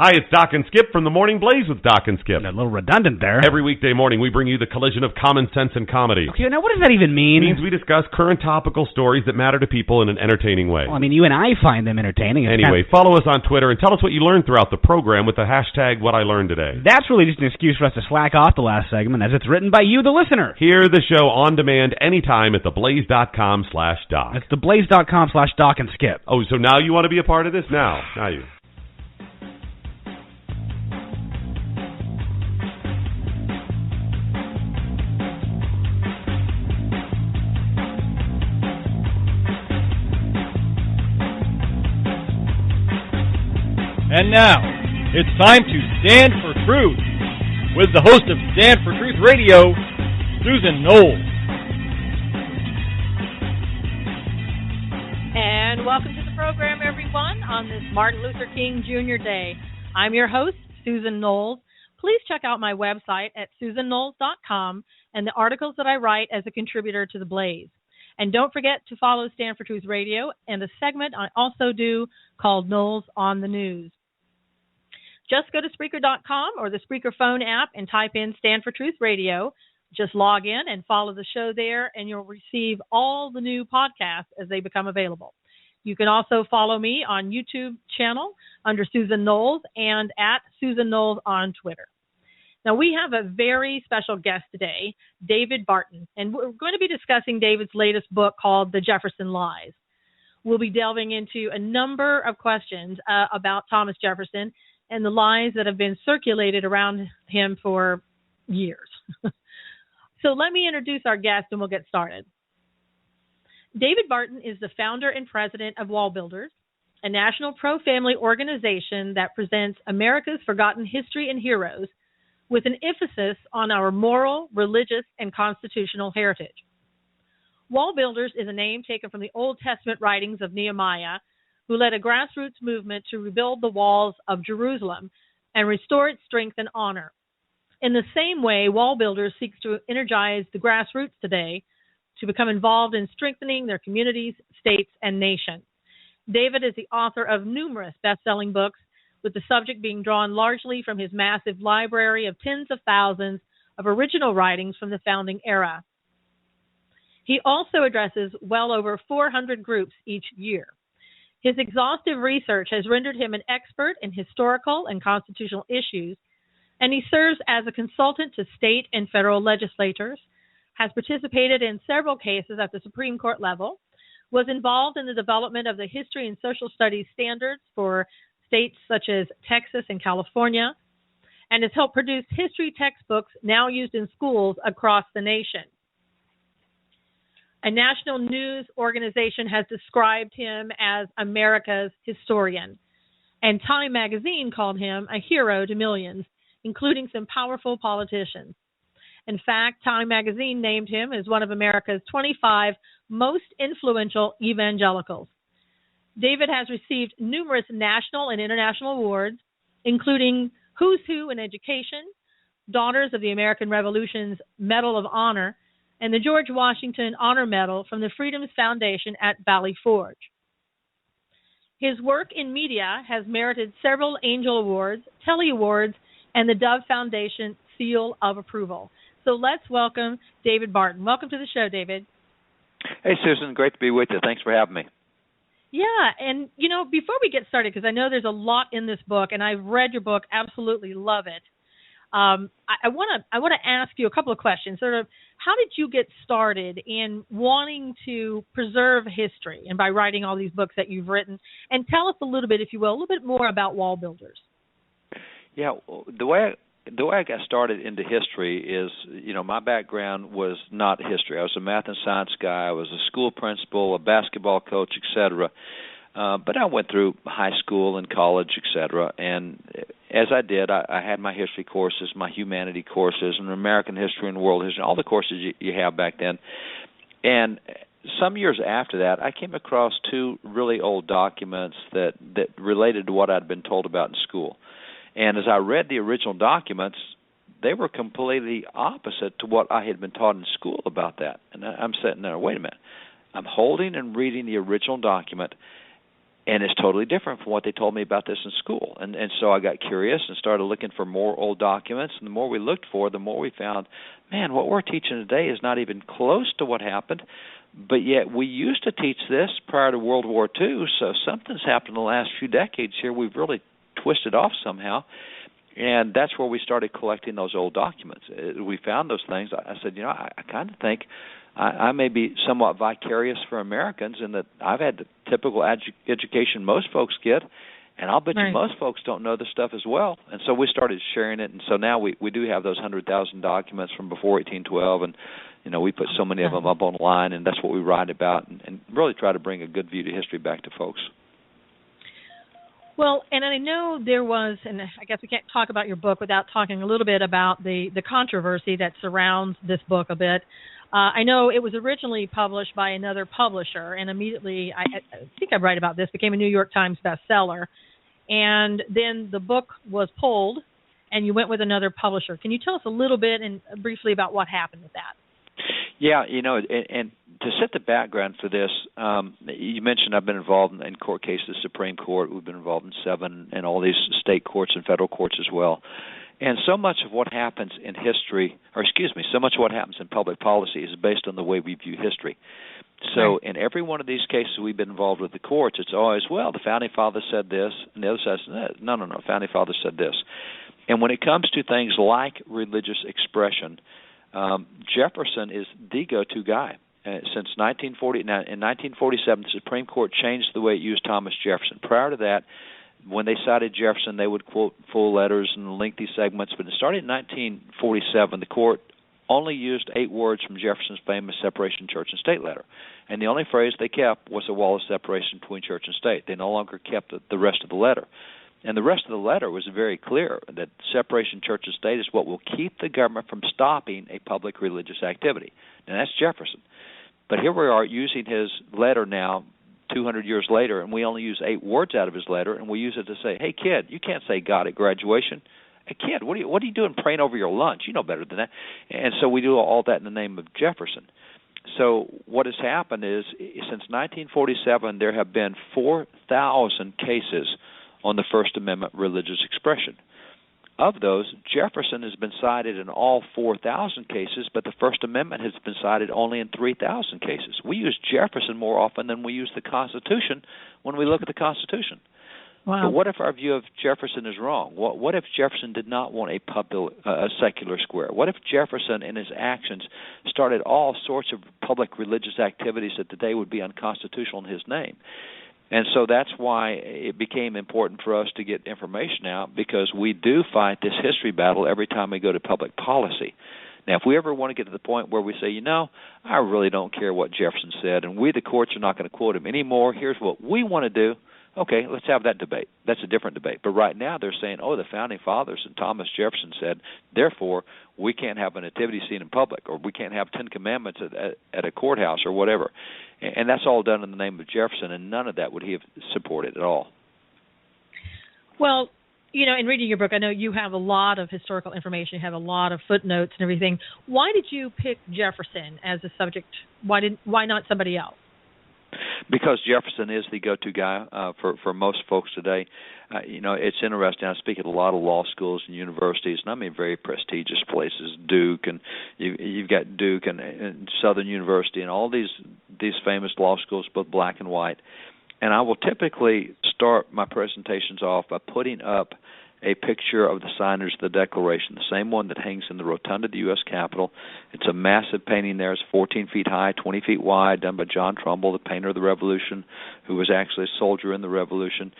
Hi, it's Doc and Skip from the Morning Blaze with Doc and Skip. A little redundant there. Every weekday morning, we bring you the collision of common sense and comedy. Okay, now what does that even mean? It means we discuss current topical stories that matter to people in an entertaining way. Well, I mean, you and I find them entertaining. Anyway, follow us on Twitter and tell us what you learned throughout the program with the hashtag #WhatILearnedToday. That's really just an excuse for us to slack off the last segment, as it's written by you, the listener. Hear the show on demand anytime at theblaze.com/doc. That's theblaze.com/Doc and Skip. Oh, so now you want to be a part of this? Now you. And now, it's time to Stand for Truth with the host of Stand for Truth Radio, Susan Knowles. And welcome to the program, everyone, on this Martin Luther King Jr. Day. I'm your host, Susan Knowles. Please check out my website at susanknowles.com and the articles that I write as a contributor to The Blaze. And don't forget to follow Stand for Truth Radio and a segment I also do called Knowles on the News. Just go to Spreaker.com or the Spreaker phone app and type in Stand for Truth Radio. Just log in and follow the show there, and you'll receive all the new podcasts as they become available. You can also follow me on YouTube channel under Susan Knowles and at Susan Knowles on Twitter. Now, we have a very special guest today, David Barton, and we're going to be discussing David's latest book called The Jefferson Lies. We'll be delving into a number of questions about Thomas Jefferson and the lies that have been circulated around him for years. So let me introduce our guest and we'll get started. David Barton is the founder and president of Wall Builders, a national pro-family organization that presents America's forgotten history and heroes with an emphasis on our moral, religious, and constitutional heritage. Wall Builders is a name taken from the Old Testament writings of Nehemiah, who led a grassroots movement to rebuild the walls of Jerusalem and restore its strength and honor. In the same way, Wall Builders seeks to energize the grassroots today to become involved in strengthening their communities, states, and nation. David is the author of numerous best-selling books, with the subject being drawn largely from his massive library of tens of thousands of original writings from the founding era. He also addresses well over 400 groups each year. His exhaustive research has rendered him an expert in historical and constitutional issues, and he serves as a consultant to state and federal legislators, has participated in several cases at the Supreme Court level, was involved in the development of the history and social studies standards for states such as Texas and California, and has helped produce history textbooks now used in schools across the nation. A national news organization has described him as America's historian, and Time magazine called him a hero to millions, including some powerful politicians. In fact, Time magazine named him as one of America's 25 most influential evangelicals. David has received numerous national and international awards, including Who's Who in Education, Daughters of the American Revolution's Medal of Honor, and the George Washington Honor Medal from the Freedoms Foundation at Valley Forge. His work in media has merited several Angel Awards, Telly Awards, and the Dove Foundation Seal of Approval. So let's welcome David Barton. Welcome to the show, David. Hey, Susan. Great to be with you. Thanks for having me. Yeah, and, before we get started, because I know there's a lot in this book, and I've read your book, absolutely love it. I want to ask you a couple of questions. Sort of, how did you get started in wanting to preserve history, and by writing all these books that you've written? And tell us a little bit, if you will, a little bit more about Wall Builders. Yeah, the way I got started into history is, my background was not history. I was a math and science guy. I was a school principal, a basketball coach, etc. But I went through high school and college, etc. And as I did, I had my history courses, my humanity courses, and American history and world history, all the courses you have back then. And some years after that, I came across two really old documents that related to what I'd been told about in school. And as I read the original documents, they were completely opposite to what I had been taught in school about that. And I'm sitting there, wait a minute. I'm holding and reading the original document, And it's totally different from what they told me about this in school. And so I got curious and started looking for more old documents. And the more we looked for, the more we found, man, what we're teaching today is not even close to what happened. But yet we used to teach this prior to World War II, so something's happened in the last few decades here. We've really twisted off somehow. And that's where we started collecting those old documents. We found those things. I said, I kind of think I may be somewhat vicarious for Americans in that I've had the typical education most folks get, and I'll bet you most folks don't know this stuff as well. And so we started sharing it, and so now we do have those 100,000 documents from before 1812, and we put so many of them up online, and that's what we write about, and really try to bring a good view to history back to folks. Well, and I know there was, and I guess we can't talk about your book without talking a little bit about the controversy that surrounds this book a bit. I know it was originally published by another publisher, and immediately, I think I'm right about this, became a New York Times bestseller. And then the book was pulled, and you went with another publisher. Can you tell us a little bit and briefly about what happened with that? Yeah, and to set the background for this, you mentioned I've been involved in court cases, Supreme Court. We've been involved in 7 and all these state courts and federal courts as well. And so much of what happens in history, so much of what happens in public policy is based on the way we view history. So in every one of these cases we've been involved with the courts, it's always, well, the Founding Fathers said this, and the other side says, no, Founding Fathers said this. And when it comes to things like religious expression, Jefferson is the go-to guy. Since 1940, now in 1947, the Supreme Court changed the way it used Thomas Jefferson. Prior to that, when they cited Jefferson, they would quote full letters and lengthy segments. But it started in 1947. The court only used 8 words from Jefferson's famous separation of church and state letter. And the only phrase they kept was a wall of separation between church and state. They no longer kept the rest of the letter. And the rest of the letter was very clear that separation of church and state is what will keep the government from stopping a public religious activity. And that's Jefferson. But here we are using his letter now 200 years later, and we only use 8 words out of his letter, and we use it to say, hey, kid, you can't say God at graduation. Hey, kid, what are you doing praying over your lunch? You know better than that. And so we do all that in the name of Jefferson. So what has happened is, since 1947, there have been 4,000 cases on the First Amendment religious expression. Of those, Jefferson has been cited in all 4,000 cases, but the First Amendment has been cited only in 3,000 cases. We use Jefferson more often than we use the Constitution when we look at the Constitution. Wow. But what if our view of Jefferson is wrong? What if Jefferson did not want a secular square? What if Jefferson, in his actions, started all sorts of public religious activities that today would be unconstitutional in his name? And so that's why it became important for us to get information out, because we do fight this history battle every time we go to public policy. Now, if we ever want to get to the point where we say, I really don't care what Jefferson said, and we, the courts, are not going to quote him anymore, here's what we want to do, okay, let's have that debate. That's a different debate. But right now they're saying, the Founding Fathers and Thomas Jefferson said, therefore, we can't have a nativity scene in public, or we can't have 10 Commandments at a courthouse or whatever. And that's all done in the name of Jefferson, and none of that would he have supported at all. Well, in reading your book, I know you have a lot of historical information. You have a lot of footnotes and everything. Why did you pick Jefferson as a subject? Why not somebody else? Because Jefferson is the go-to guy for most folks today. It's interesting. I speak at a lot of law schools and universities, and I mean very prestigious places, Duke, and you've got Duke and Southern University, and all these famous law schools, both black and white. And I will typically start my presentations off by putting up a picture of the signers of the Declaration, the same one that hangs in the rotunda of the U.S. Capitol. It's a massive painting there. It's 14 feet high, 20 feet wide, done by John Trumbull, the painter of the Revolution, who was actually a soldier in the Revolution.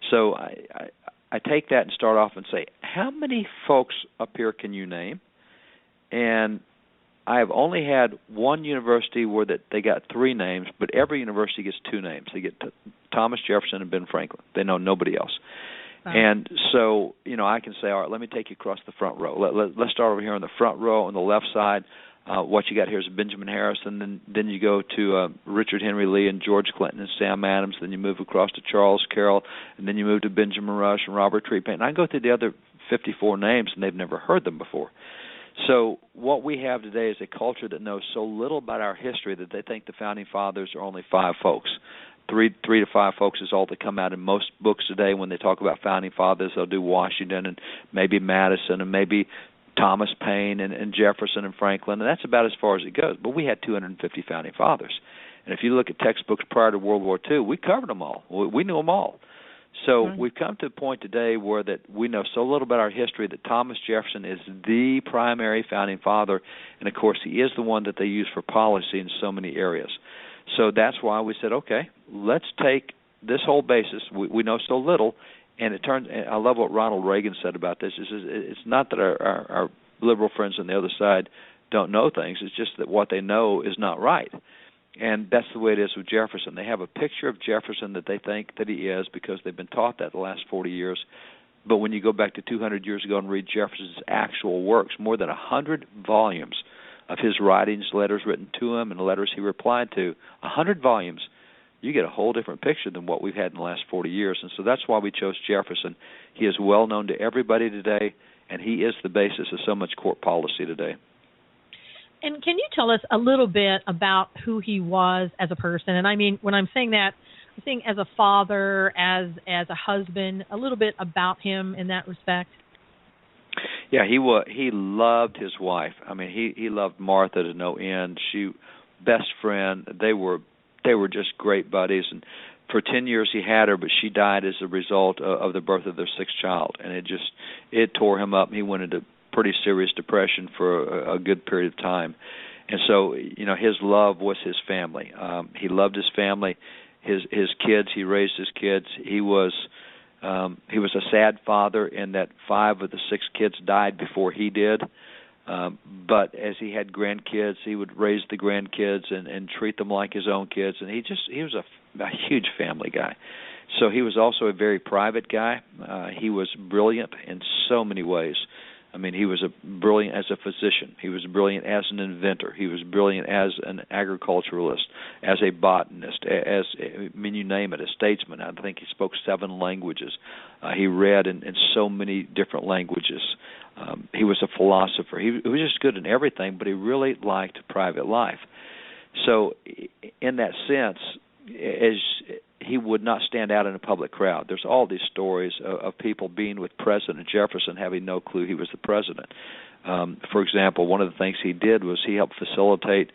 So I take that and start off and say, how many folks up here can you name? And I have only had one university where they got 3 names, but every university gets 2 names. They get Thomas Jefferson and Ben Franklin. They know nobody else. And so, I can say, all right, let me take you across the front row. Let's start over here on the front row on the left side. What you got here is Benjamin Harrison. Then you go to Richard Henry Lee and George Clinton and Sam Adams. Then you move across to Charles Carroll. And then you move to Benjamin Rush and Robert Treat Paine. And I go through the other 54 names, and they've never heard them before. So what we have today is a culture that knows so little about our history that they think the Founding Fathers are only 5 folks. 3 to 5 folks is all that come out in most books today. When they talk about founding fathers, they'll do Washington and maybe Madison and maybe Thomas Paine and Jefferson and Franklin, and that's about as far as it goes. But we had 250 founding fathers. And if you look at textbooks prior to World War II, we covered them all. We knew them all. So we've come to a point today where that we know so little about our history that Thomas Jefferson is the primary founding father, and of course he is the one that they use for policy in so many areas. So that's why we said, okay, let's take this whole basis. We know so little, and it turns. I love what Ronald Reagan said about this. It's not that our liberal friends on the other side don't know things. It's just that what they know is not right. And that's the way it is with Jefferson. They have a picture of Jefferson that they think that he is because they've been taught that the last 40 years. But when you go back to 200 years ago and read Jefferson's actual works, more than 100 volumes of his writings, letters written to him, and letters he replied to, 100 volumes, you get a whole different picture than what we've had in the last 40 years. And so that's why we chose Jefferson. He is well known to everybody today, and he is the basis of so much court policy today. And can you tell us a little bit about who he was as a person? And I mean, when I'm saying that, I'm saying as a father, as a husband, a little bit about him in that respect. Yeah, he loved his wife. I mean, he loved Martha to no end. She best friend. They were just great buddies, and for 10 years he had her, but she died as a result of the birth of their sixth child, and it tore him up. He went into pretty serious depression for a good period of time. And so, his love was his family. He loved his family, his kids. He raised his kids. He was a sad father in that 5 of the 6 kids died before he did. But as he had grandkids, he would raise the grandkids and treat them like his own kids. And he was a huge family guy. So he was also a very private guy. He was brilliant in so many ways. I mean, he was brilliant as a physician. He was brilliant as an inventor. He was brilliant as an agriculturalist, as a botanist, you name it, a statesman. I think he spoke 7 languages. He read in so many different languages. He was a philosopher. He was just good in everything, but he really liked private life. So in that sense, as he would not stand out in a public crowd. There's all these stories of people being with President Jefferson having no clue he was the president. For example, one of the things he did was he helped facilitate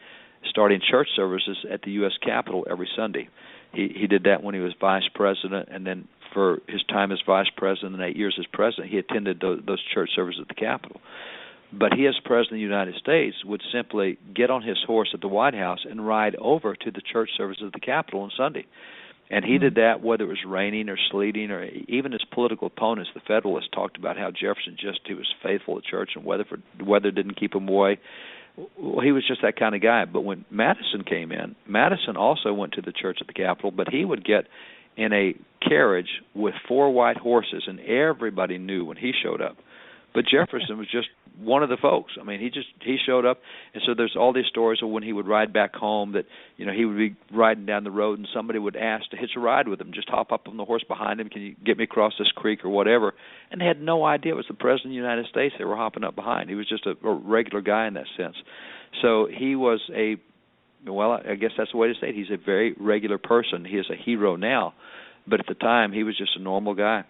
starting church services at the U.S. Capitol every Sunday. He did that when he was vice president, and then for his time as vice president and 8 years as president, he attended those church services at the Capitol. But he, as president of the United States, would simply get on his horse at the White House and ride over to the church services at the Capitol on Sunday. And he did that whether it was raining or sleeting, or even his political opponents, the Federalists, talked about how Jefferson he was faithful to church and weather didn't keep him away. Well, he was just that kind of guy. But when Madison came in, Madison also went to the church at the Capitol, but he would get in a carriage with 4 white horses, and everybody knew when he showed up. But Jefferson was just one of the folks. I mean, he showed up, and so there's all these stories of when he would ride back home that, he would be riding down the road and somebody would ask to hitch a ride with him, just hop up on the horse behind him, can you get me across this creek or whatever, and they had no idea it was the President of the United States they were hopping up behind. He was just a regular guy in that sense. So he was I guess that's the way to say it. He's a very regular person. He is a hero now, but at the time he was just a normal guy.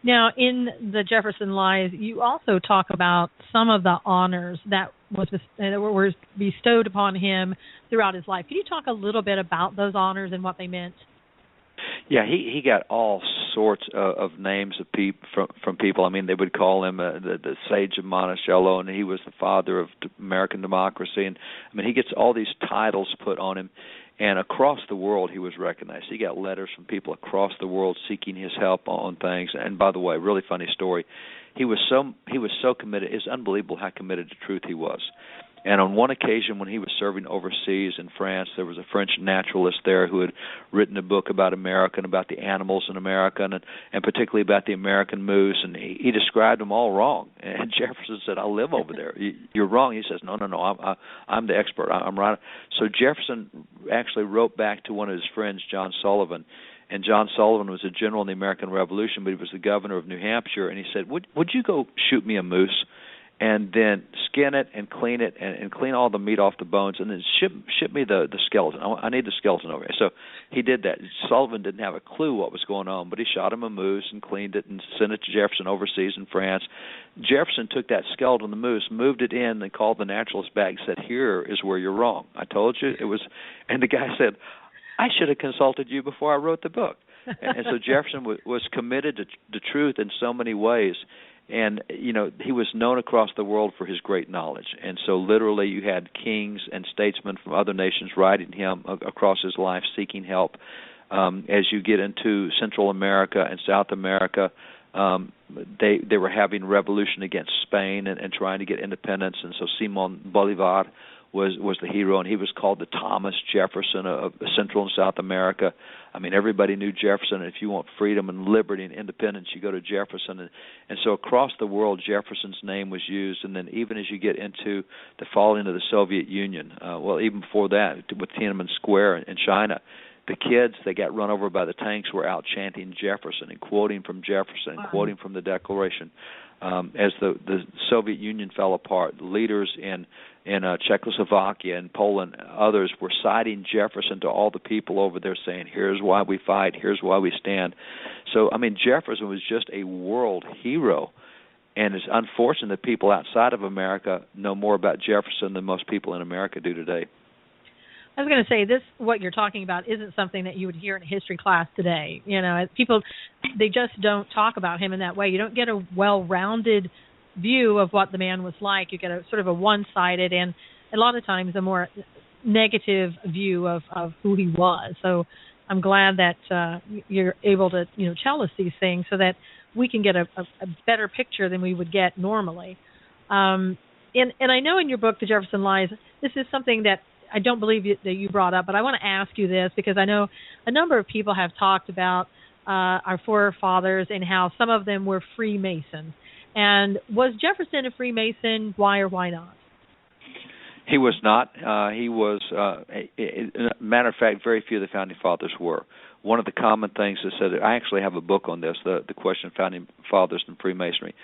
Now, in the Jefferson Lies, you also talk about some of the honors that were bestowed upon him throughout his life. Can you talk a little bit about those honors and what they meant? Yeah, he got all sorts of names of from people. I mean, they would call him the Sage of Monticello, and he was the father of American democracy. And I mean, he gets all these titles put on him. And across the world, he was recognized. He got letters from people across the world seeking his help on things. And by the way, really funny story. He was so committed. It's unbelievable how committed to truth he was. And on one occasion when he was serving overseas in France, there was a French naturalist there who had written a book about America and about the animals in America, and particularly about the American moose, and he described them all wrong. And Jefferson said, "I live over there. You're wrong." He says, "No, I'm the expert. I'm right." So Jefferson actually wrote back to one of his friends, John Sullivan, and John Sullivan was a general in the American Revolution, but he was the governor of New Hampshire, and he said, would you go shoot me a moose? and then skin it and clean it and clean all the meat off the bones, and then ship me the skeleton. I need the skeleton over here. So he did that. Sullivan didn't have a clue what was going on, but he shot him a moose and cleaned it and sent it to Jefferson overseas in France. Jefferson took that skeleton, the moose, moved it in, and called the naturalist back and said, "Here is where you're wrong. I told you it was." And the guy said, "I should have consulted you before I wrote the book." And so Jefferson was committed to truth in so many ways. And, he was known across the world for his great knowledge. And so literally you had kings and statesmen from other nations writing him across his life, seeking help. As you get into Central America and South America, they were having revolution against Spain and trying to get independence. And so Simon Bolivar was the hero, and he was called the Thomas Jefferson of Central and South America. I mean, everybody knew Jefferson. If you want freedom and liberty and independence, you go to Jefferson. And so across the world, Jefferson's name was used. And then even as you get into the falling of the Soviet Union, even before that, with Tiananmen Square in China, the kids that got run over by the tanks were out chanting Jefferson and quoting from Jefferson and quoting from the Declaration. As the Soviet Union fell apart, leaders in Czechoslovakia and Poland, others were citing Jefferson to all the people over there, saying, "Here's why we fight, here's why we stand." So, Jefferson was just a world hero, and it's unfortunate that people outside of America know more about Jefferson than most people in America do today. I was going to say, what you're talking about isn't something that you would hear in a history class today. People, they just don't talk about him in that way. You don't get a well-rounded view of what the man was like. You get a sort of a one-sided and a lot of times a more negative view of who he was. So I'm glad that you're able to tell us these things so that we can get a better picture than we would get normally. And I know in your book, The Jefferson Lies, this is something that I don't believe that you brought up, but I want to ask you this because I know a number of people have talked about our forefathers and how some of them were Freemasons. And was Jefferson a Freemason? Why or why not? He was not. He was, matter of fact, very few of the Founding Fathers were. One of the common things that said, I actually have a book on this, the question of Founding Fathers and Freemasonry.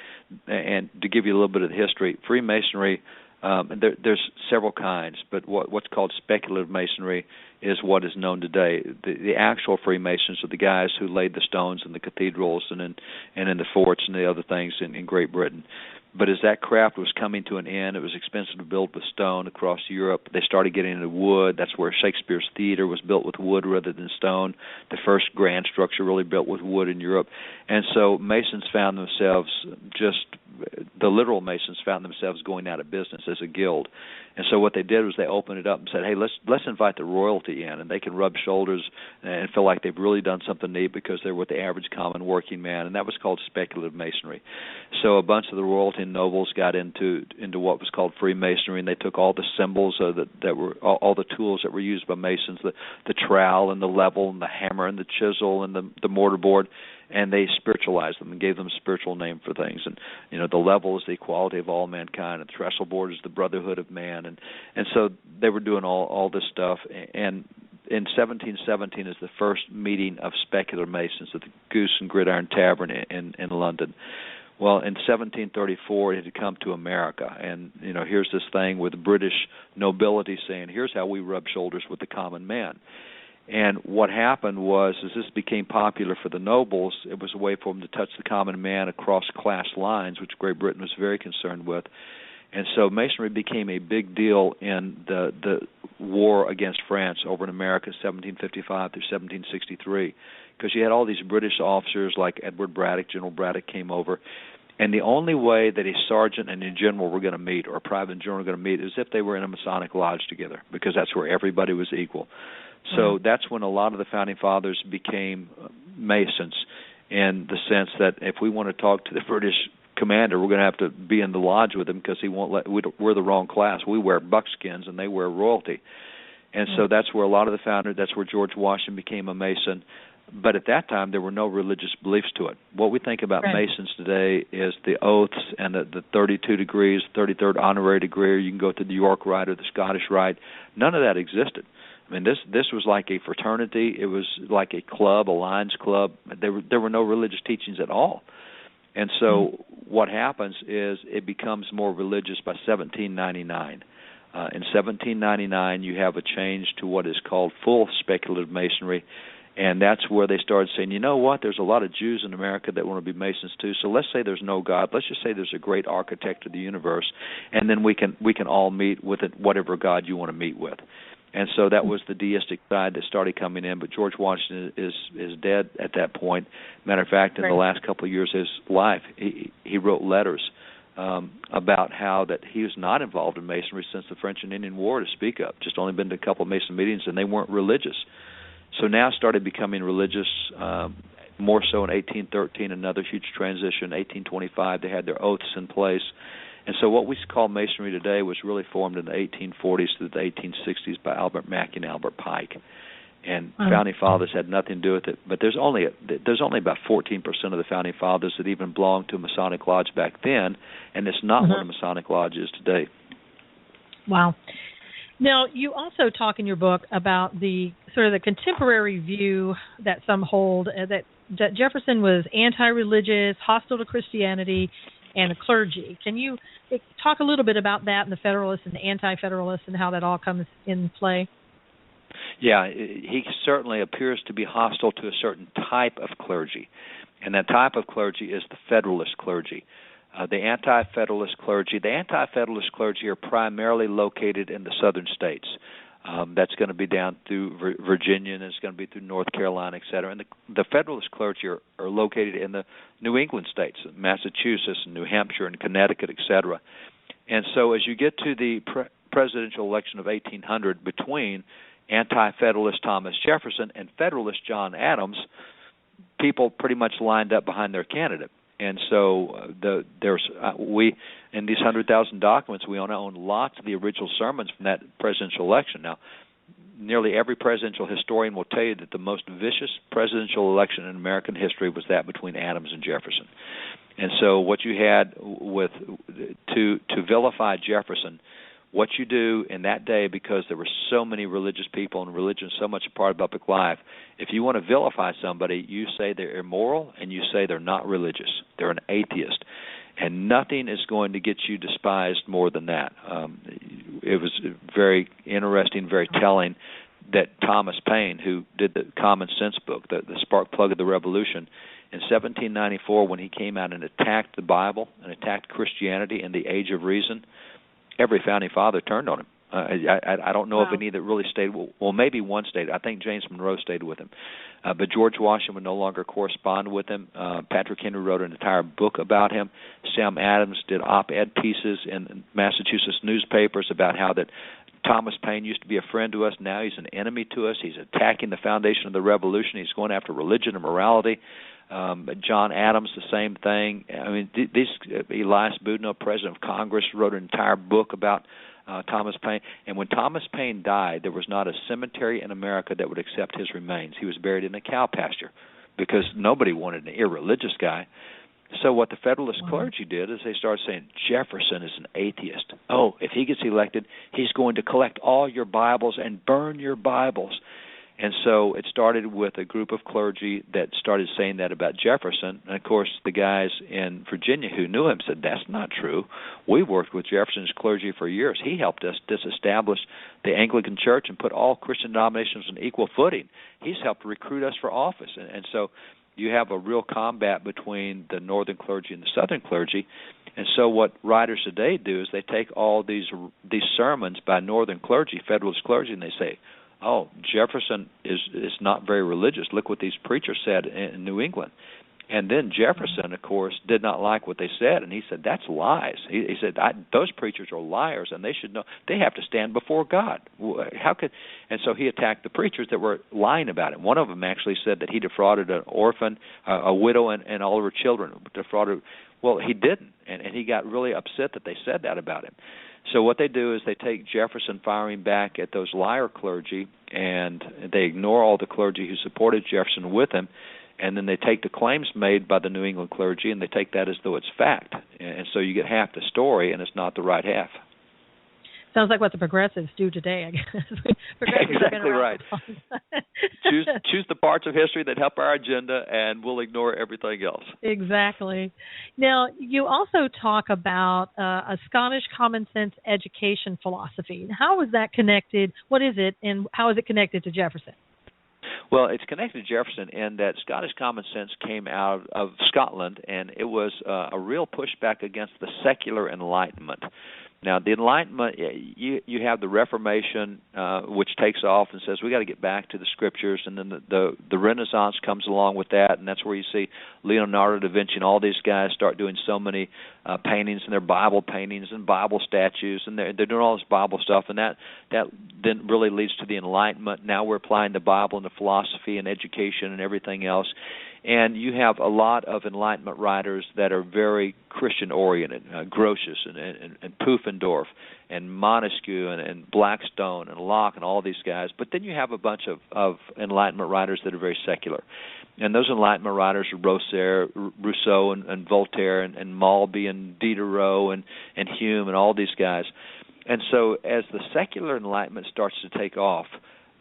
And to give you a little bit of the history, Freemasonry, there's several kinds, but what's called speculative Masonry is what is known today. The actual Freemasons are the guys who laid the stones in the cathedrals and in the forts and the other things in Great Britain. But as that craft was coming to an end, it was expensive to build with stone across Europe. They started getting into wood. That's where Shakespeare's theater was built with wood rather than stone. The first grand structure really built with wood in Europe. And so Masons found themselves the literal Masons found themselves going out of business as a guild. And so what they did was they opened it up and said, hey, let's invite the royalty in, and they can rub shoulders and feel like they've really done something neat because they're with the average common working man, and that was called speculative Masonry. So a bunch of the royalty and nobles got into what was called Freemasonry, and they took all the symbols that were all the tools that were used by Masons, the trowel and the level and the hammer and the chisel and the mortar board, and they spiritualized them and gave them a spiritual name for things. And the level is the equality of all mankind, and the trestle board is the brotherhood of man, and so they were doing all this stuff. And in 1717 is the first meeting of speculative Masons at the Goose and Gridiron Tavern in London. Well, in 1734, it had come to America, and here's this thing with the British nobility saying, here's how we rub shoulders with the common man. And what happened was, as this became popular for the nobles, it was a way for them to touch the common man across class lines, which Great Britain was very concerned with. And so Masonry became a big deal in the war against France over in America, 1755 through 1763, because you had all these British officers like Edward Braddock, General Braddock came over, and the only way that a sergeant and a general were going to meet, or a private and general were going to meet, is if they were in a Masonic lodge together, because that's where everybody was equal. So that's when a lot of the Founding Fathers became Masons, in the sense that if we want to talk to the British commander, we're going to have to be in the lodge with him because he won't we're the wrong class. We wear buckskins and they wear royalty. And so that's where a lot of the founders, that's where George Washington became a Mason. But at that time, there were no religious beliefs to it. What we think about Masons today is the oaths and the 32 degrees, 33rd honorary degree, or you can go to the York Rite or the Scottish Rite. None of that existed. I mean, this was like a fraternity. It was like a club, a Lions Club. There were no religious teachings at all. And so what happens is it becomes more religious by 1799. In 1799, you have a change to what is called full speculative Masonry, and that's where they started saying, you know what, there's a lot of Jews in America that want to be Masons too, so let's say there's no God. Let's just say there's a great architect of the universe, and then we can all meet with it, whatever God you want to meet with. And so that was the deistic side that started coming in, but George Washington is dead at that point. Matter of fact, in the last couple of years of his life, he wrote letters about how that he was not involved in Masonry since the French and Indian War to speak of, just only been to a couple of Mason meetings, and they weren't religious. So now started becoming religious, more so in 1813, another huge transition. 1825, they had their oaths in place. And so what we call Masonry today was really formed in the 1840s to the 1860s by Albert Mackey and Albert Pike. And Founding Fathers had nothing to do with it. But there's only about 14% of the Founding Fathers that even belonged to a Masonic Lodge back then, and it's not what a Masonic Lodge is today. Wow. Now, you also talk in your book about the sort of the contemporary view that some hold, that Jefferson was anti-religious, hostile to Christianity, and the clergy. Can you talk a little bit about that and the Federalists and the Anti-Federalists and how that all comes in play? Yeah, he certainly appears to be hostile to a certain type of clergy, and that type of clergy is the Federalist clergy. The Anti-Federalist clergy are primarily located in the southern states. That's going to be down through Virginia, and it's going to be through North Carolina, et cetera. And the Federalist clergy are located in the New England states, Massachusetts, and New Hampshire, and Connecticut, et cetera. And so as you get to the presidential election of 1800 between Anti-Federalist Thomas Jefferson and Federalist John Adams, people pretty much lined up behind their candidate. And so we in these 100,000 documents, we own lots of the original sermons from that presidential election. Now, nearly every presidential historian will tell you that the most vicious presidential election in American history was that between Adams and Jefferson. And so what you had to vilify Jefferson, what you do in that day, because there were so many religious people and religion so much a part of public life, if you want to vilify somebody, you say they're immoral and you say they're not religious. They're an atheist. And nothing is going to get you despised more than that. It was very interesting, very telling that Thomas Paine, who did the Common Sense book, the spark plug of the Revolution, in 1794 when he came out and attacked the Bible and attacked Christianity and the Age of Reason, every Founding Father turned on him. I don't know of any that really stayed. Well, maybe one stayed. I think James Monroe stayed with him. But George Washington would no longer correspond with him. Patrick Henry wrote an entire book about him. Sam Adams did op-ed pieces in Massachusetts newspapers about how that Thomas Paine used to be a friend to us. Now he's an enemy to us. He's attacking the foundation of the Revolution. He's going after religion and morality. John Adams, the same thing. I mean, Elias Boudinot, president of Congress, wrote an entire book about Thomas Paine. And when Thomas Paine died, there was not a cemetery in America that would accept his remains. He was buried in a cow pasture because nobody wanted an irreligious guy. So what the Federalist clergy did is they started saying, Jefferson is an atheist. Oh, if he gets elected, he's going to collect all your Bibles and burn your Bibles. And so it started with a group of clergy that started saying that about Jefferson. And, of course, the guys in Virginia who knew him said, that's not true. We worked with Jefferson's clergy for years. He helped us disestablish the Anglican Church and put all Christian denominations on equal footing. He's helped recruit us for office. And so you have a real combat between the northern clergy and the southern clergy. And so what writers today do is they take all these sermons by northern clergy, Federalist clergy, and they say, oh, Jefferson is not very religious. Look what these preachers said in New England. And then Jefferson, of course, did not like what they said, and he said, that's lies. He said, those preachers are liars, and they should know they have to stand before God. How could? And so he attacked the preachers that were lying about it. One of them actually said that he defrauded an orphan, a widow, and all of her children. Defrauded. Well, he didn't, and he got really upset that they said that about him. So what they do is they take Jefferson firing back at those liar clergy, and they ignore all the clergy who supported Jefferson with him, and then they take the claims made by the New England clergy, and they take that as though it's fact. And so you get half the story, and it's not the right half. Sounds like what the progressives do today, I guess. Progressives exactly right. choose the parts of history that help our agenda, and we'll ignore everything else. Exactly. Now, you also talk about a Scottish common sense education philosophy. How is that connected? What is it, and how is it connected to Jefferson? Well, it's connected to Jefferson in that Scottish common sense came out of Scotland, and it was a real pushback against the secular Enlightenment. Now, the Enlightenment, you have the Reformation, which takes off and says we got to get back to the Scriptures, and then the Renaissance comes along with that, and that's where you see Leonardo da Vinci and all these guys start doing so many paintings, and they're Bible paintings and Bible statues, and they're doing all this Bible stuff, and that then really leads to the Enlightenment. Now we're applying the Bible into philosophy and education and everything else. And you have a lot of Enlightenment writers that are very Christian-oriented, Grotius and Pufendorf and Montesquieu and Blackstone and Locke and all these guys. But then you have a bunch of Enlightenment writers that are very secular. And those Enlightenment writers are Rousseau and Voltaire and Malby and Diderot and Hume and all these guys. And so as the secular Enlightenment starts to take off,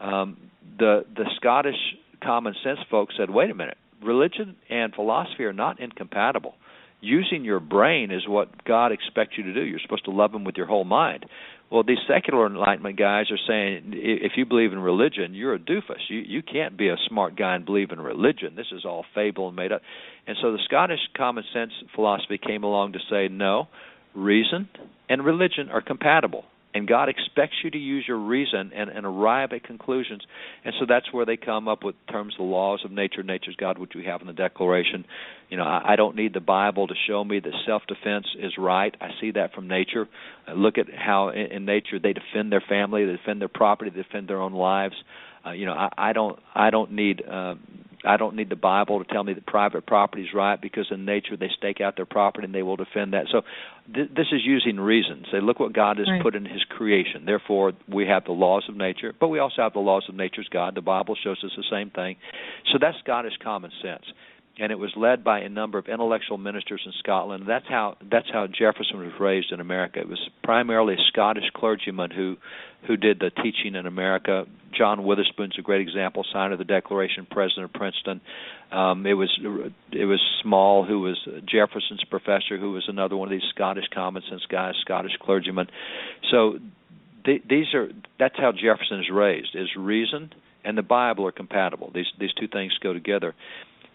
the Scottish common sense folks said, wait a minute, religion and philosophy are not incompatible. Using your brain is what God expects you to do. You're supposed to love Him with your whole mind. Well, these secular Enlightenment guys are saying, if you believe in religion, you're a doofus. You can't be a smart guy and believe in religion. This is all fable and made up. And so the Scottish common sense philosophy came along to say, no, reason and religion are compatible. And God expects you to use your reason and arrive at conclusions. And so that's where they come up with terms of the laws of nature, nature's God, which we have in the Declaration. You know, I don't need the Bible to show me that self-defense is right. I see that from nature. I look at how in nature they defend their family, they defend their property, they defend their own lives. I don't need the Bible to tell me that private property is right, because in nature they stake out their property and they will defend that. So this is using reason. Say, look what God has put in His creation. Therefore, we have the laws of nature, but we also have the laws of nature's God. The Bible shows us the same thing. So that's Scottish common sense. And it was led by a number of intellectual ministers in Scotland. That's how Jefferson was raised in America. It was primarily a Scottish clergyman who did the teaching in America. John Witherspoon's a great example, signer of the Declaration, president of Princeton. It was Small, who was Jefferson's professor, who was another one of these Scottish common sense guys, Scottish clergymen. So that's how Jefferson is raised. Is reason and the Bible are compatible. These two things go together.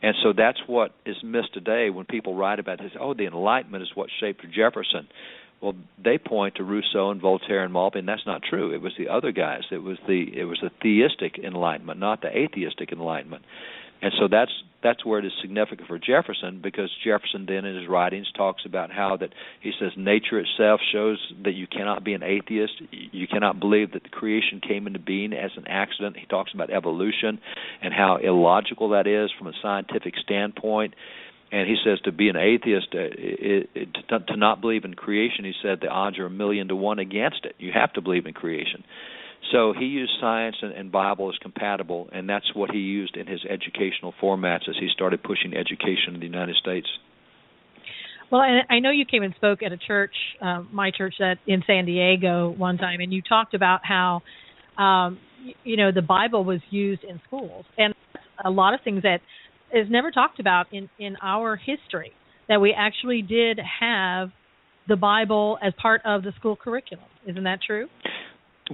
And so that's what is missed today when people write about this. Oh, the Enlightenment is what shaped Jefferson. Well, they point to Rousseau and Voltaire and Malby, and that's not true. It was the other guys. It was the theistic Enlightenment, not the atheistic Enlightenment. And so that's where it is significant for Jefferson, because Jefferson then in his writings talks about how that he says nature itself shows that you cannot be an atheist. You cannot believe that the creation came into being as an accident. He talks about evolution and how illogical that is from a scientific standpoint. And he says to be an atheist, to not believe in creation, he said the odds are 1,000,000 to 1 against it. You have to believe in creation. So he used science and Bible as compatible, and that's what he used in his educational formats as he started pushing education in the United States. Well, and I know you came and spoke at a church, my church in San Diego one time, and you talked about how, the Bible was used in schools. And a lot of things that is never talked about in our history, that we actually did have the Bible as part of the school curriculum. Isn't that true?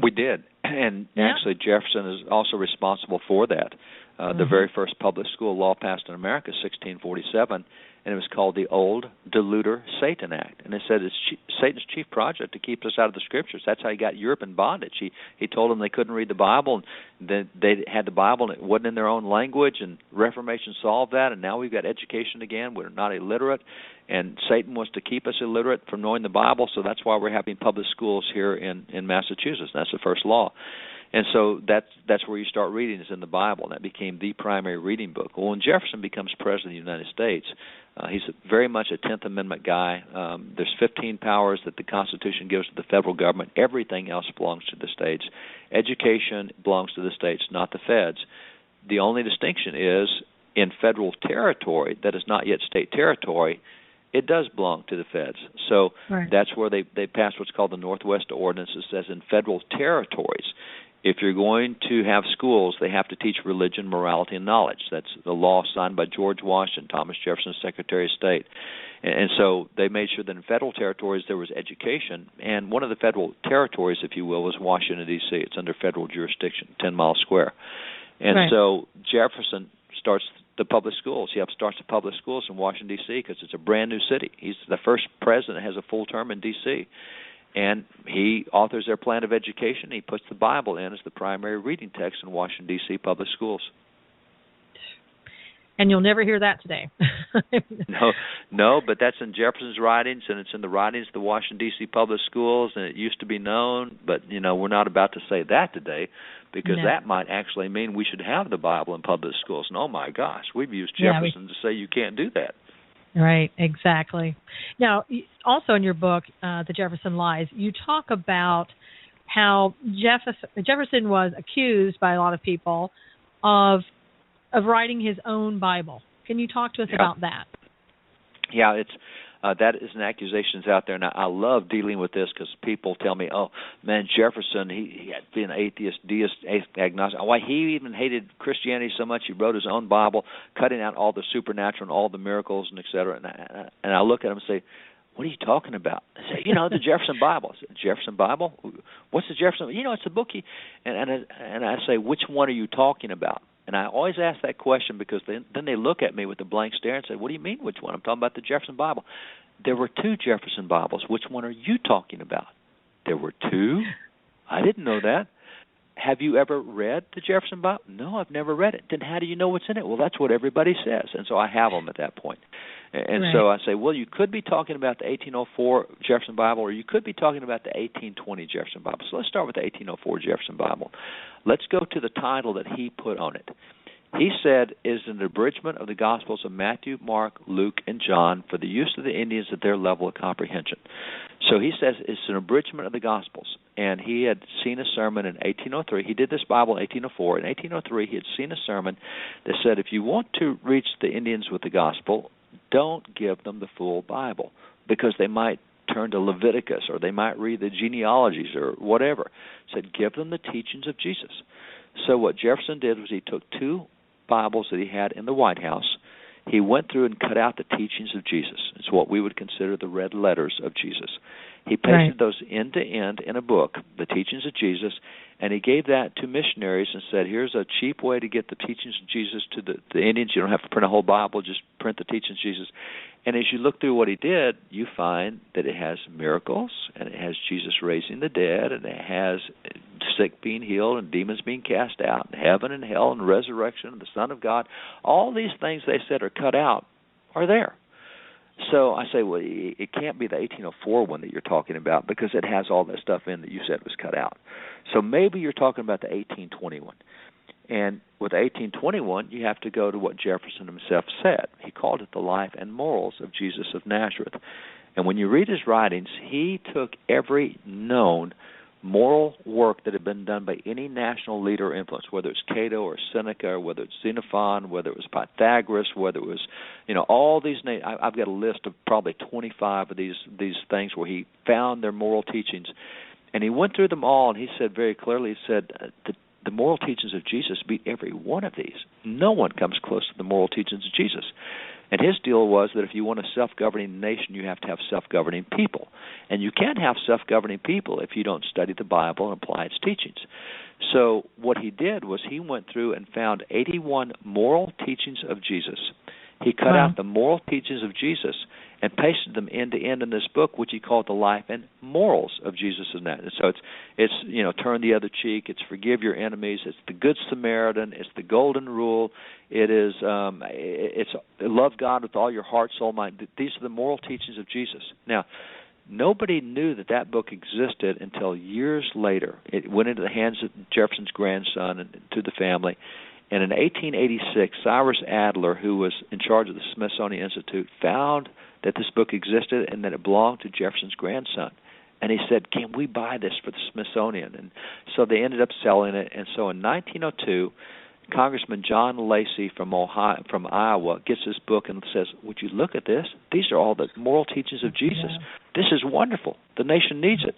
We did. And actually, Jefferson is also responsible for that. The very first public school law passed in America, 1647, and it was called the Old Deluder Satan Act. And it said it's Satan's chief project to keep us out of the Scriptures. That's how he got Europe in bondage. He told them they couldn't read the Bible, and then they had the Bible, and it wasn't in their own language, and Reformation solved that, and now we've got education again. We're not illiterate, and Satan wants to keep us illiterate from knowing the Bible, so that's why we're having public schools here in Massachusetts. That's the first law. And so that's where you start reading, is in the Bible, and that became the primary reading book. Well, when Jefferson becomes president of the United States, he's very much a 10th Amendment guy. There's 15 powers that the Constitution gives to the federal government. Everything else belongs to the states. Education belongs to the states, not the feds. The only distinction is in federal territory that is not yet state territory, it does belong to the feds. So Right. that's where they passed what's called the Northwest Ordinance. It says in federal territories, if you're going to have schools, they have to teach religion, morality, and knowledge. That's the law signed by George Washington, Thomas Jefferson, Secretary of State. And so they made sure that in federal territories there was education. And one of the federal territories, if you will, was Washington, D.C. It's under federal jurisdiction, 10 miles square. And Right. so Jefferson starts the public schools. He starts the public schools in Washington, D.C. because it's a brand-new city. He's the first president that has a full term in D.C., and he authors their plan of education. He puts the Bible in as the primary reading text in Washington, D.C. public schools. And you'll never hear that today. No, but that's in Jefferson's writings, and it's in the writings of the Washington, D.C. public schools, and it used to be known, but, we're not about to say that today, because No. that might actually mean we should have the Bible in public schools. And, oh, my gosh, we've used Yeah, Jefferson to say you can't do that. Right, exactly. Now, also in your book, The Jefferson Lies, you talk about how Jefferson was accused by a lot of people of writing his own Bible. Can you talk to us about that? Yeah, it's that is an accusation that's out there, and I love dealing with this because people tell me, "Oh, man, Jefferson, he had been atheist, deist, agnostic. Why he even hated Christianity so much he wrote his own Bible, cutting out all the supernatural and all the miracles and et cetera." And I look at him and say, "What are you talking about?" I say, the Jefferson Bible. I say, Jefferson Bible? What's the Jefferson? It's a book. And I say, which one are you talking about? And I always ask that question because then they look at me with a blank stare and say, "What do you mean, which one?" I'm talking about the Jefferson Bible. There were 2 Jefferson Bibles. Which one are you talking about? There were 2? I didn't know that. Have you ever read the Jefferson Bible? No, I've never read it. Then how do you know what's in it? Well, that's what everybody says. And so I have them at that point. And Right. so I say, well, you could be talking about the 1804 Jefferson Bible, or you could be talking about the 1820 Jefferson Bible. So let's start with the 1804 Jefferson Bible. Let's go to the title that he put on it. He said, "Is an abridgment of the Gospels of Matthew, Mark, Luke, and John for the use of the Indians at their level of comprehension." So he says it's an abridgment of the Gospels. And he had seen a sermon in 1803. He did this Bible in 1804. In 1803, he had seen a sermon that said, if you want to reach the Indians with the Gospel, don't give them the full Bible, because they might turn to Leviticus, or they might read the genealogies or whatever. He said, give them the teachings of Jesus. So what Jefferson did was he took 2 Bibles that he had in the White House. He went through and cut out the teachings of Jesus. It's what we would consider the red letters of Jesus. He pasted those end to end in a book, the teachings of Jesus, and he gave that to missionaries and said, here's a cheap way to get the teachings of Jesus to the Indians. You don't have to print a whole Bible, just print the teachings of Jesus. And as you look through what he did, you find that it has miracles, and it has Jesus raising the dead, and it has sick being healed and demons being cast out, and heaven and hell and resurrection and the Son of God. All these things they said are cut out are there. So I say, well, it can't be the 1804 one that you're talking about, because it has all that stuff in that you said was cut out. So maybe you're talking about the 1821. And with 1821, you have to go to what Jefferson himself said. He called it the life and morals of Jesus of Nazareth. And when you read his writings, he took every known moral work that had been done by any national leader or influence, whether it's Cato or Seneca, or whether it's Xenophon, whether it was Pythagoras, whether it was, all these names. I've got a list of probably 25 of these things where he found their moral teachings. And he went through them all, and he said very clearly, he said, the moral teachings of Jesus beat every one of these. No one comes close to the moral teachings of Jesus. And his deal was that if you want a self-governing nation, you have to have self-governing people. And you can't have self-governing people if you don't study the Bible and apply its teachings. So what he did was he went through and found 81 moral teachings of Jesus. He cut out the moral teachings of Jesus and pasted them end to end in this book, which he called the life and morals of Jesus. And so it's turn the other cheek, it's forgive your enemies, it's the Good Samaritan, it's the Golden Rule, it's love God with all your heart, soul, mind. These are the moral teachings of Jesus. Now, nobody knew that book existed until years later. It went into the hands of Jefferson's grandson and to the family. And in 1886, Cyrus Adler, who was in charge of the Smithsonian Institute, found that this book existed and that it belonged to Jefferson's grandson. And he said, can we buy this for the Smithsonian? And so they ended up selling it. And so in 1902, Congressman John Lacey from Iowa gets this book and says, would you look at this? These are all the moral teachings of Jesus. Yeah. This is wonderful. The nation needs it.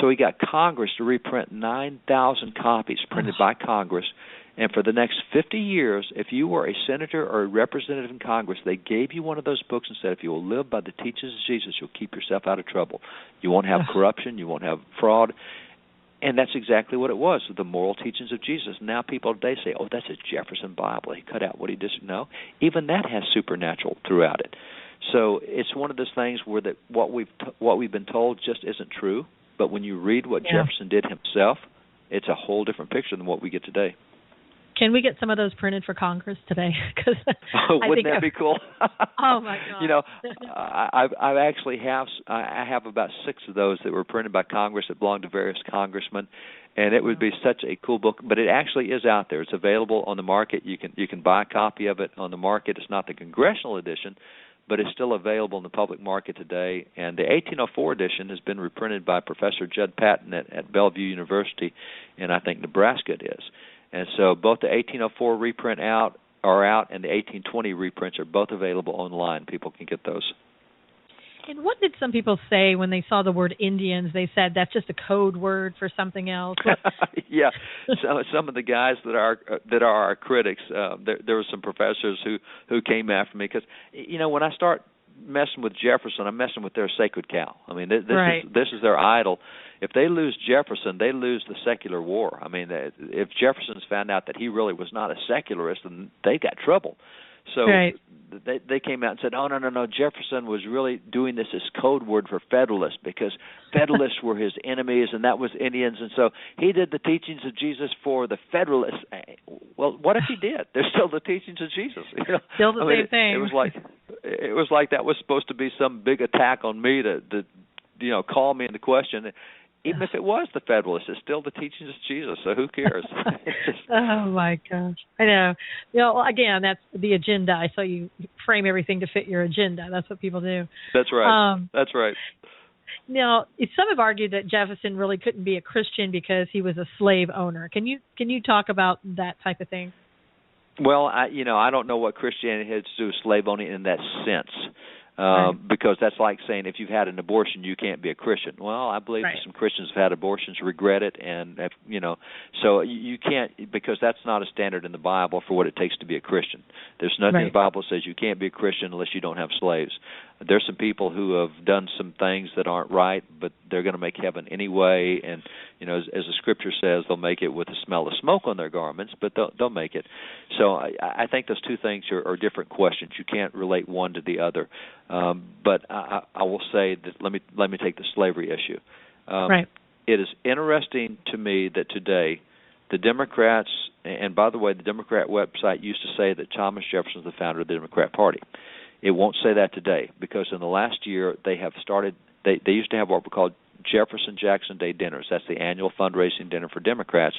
So he got Congress to reprint 9,000 copies printed by Congress. And for the next 50 years, if you were a senator or a representative in Congress, they gave you one of those books and said, if you will live by the teachings of Jesus, you'll keep yourself out of trouble. You won't have corruption. You won't have fraud. And that's exactly what it was, the moral teachings of Jesus. Now people today say, oh, that's a Jefferson Bible. He cut out what he didn't know. Even that has supernatural throughout it. So it's one of those things where that what we've been told just isn't true. But when you read what Jefferson did himself, it's a whole different picture than what we get today. Can we get some of those printed for Congress today? Wouldn't that be cool? Oh my God! You know, I have about 6 of those that were printed by Congress that belong to various congressmen, and it would be such a cool book. But it actually is out there. It's available on the market. You can buy a copy of it on the market. It's not the congressional edition, but it's still available in the public market today. And the 1804 edition has been reprinted by Professor Judd Patton at Bellevue University, and I think Nebraska it is. And so both the 1804 reprint are out, and the 1820 reprints are both available online. People can get those. And what did some people say when they saw the word Indians? They said that's just a code word for something else. Yeah, some of the guys that are our critics, there were some professors who came after me because, you know, when I start messing with Jefferson, I'm messing with their sacred cow. I mean, this is their idol. If they lose Jefferson, they lose the secular war. I mean, if Jefferson's found out that he really was not a secularist, then they got trouble. So they came out and said, oh, no, Jefferson was really doing this as code word for Federalists because Federalists were his enemies and that was Indians. And so he did the teachings of Jesus for the Federalists. Well, what if he did? They're still the teachings of Jesus. You know? Still the same thing. It was like that was supposed to be some big attack on me to call me into question. Even if it was the Federalists, it's still the teachings of Jesus, so who cares? Oh, my gosh. I know. You know, again, that's the agenda. So you frame everything to fit your agenda. That's what people do. That's right. That's right. Now, some have argued that Jefferson really couldn't be a Christian because he was a slave owner. Can you talk about that type of thing? Well, I don't know what Christianity has to do with slave owning in that sense. Because that's like saying if you've had an abortion, you can't be a Christian. Well, I believe some Christians have had abortions, regret it, and so you can't, because that's not a standard in the Bible for what it takes to be a Christian. There's nothing in the Bible that says you can't be a Christian unless you don't have slaves. There's some people who have done some things that aren't right, but they're going to make heaven anyway, and as the Scripture says, they'll make it with the smell of smoke on their garments, but they'll make it. So I think those two things are different questions. You can't relate one to the other. But I will say that let me take the slavery issue. It is interesting to me that today the Democrats, and by the way, the Democrat website used to say that Thomas Jefferson was the founder of the Democrat Party. It won't say that today because in the last year they have started. They used to have what we call Jefferson-Jackson Day dinners. That's the annual fundraising dinner for Democrats.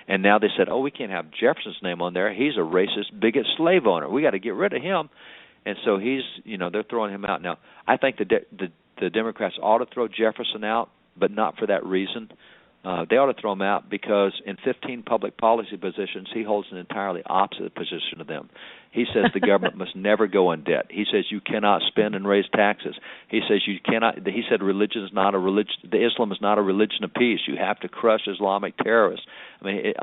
And now they said, oh, we can't have Jefferson's name on there. He's a racist, bigot slave owner. We got to get rid of him. And so they're throwing him out now. I think the Democrats ought to throw Jefferson out, but not for that reason. They ought to throw him out because in 15 public policy positions, he holds an entirely opposite position to them. He says the government must never go in debt. He says you cannot spend and raise taxes. He says you cannot. He said religion is not a religion. The Islam is not a religion of peace. You have to crush Islamic terrorists. I mean,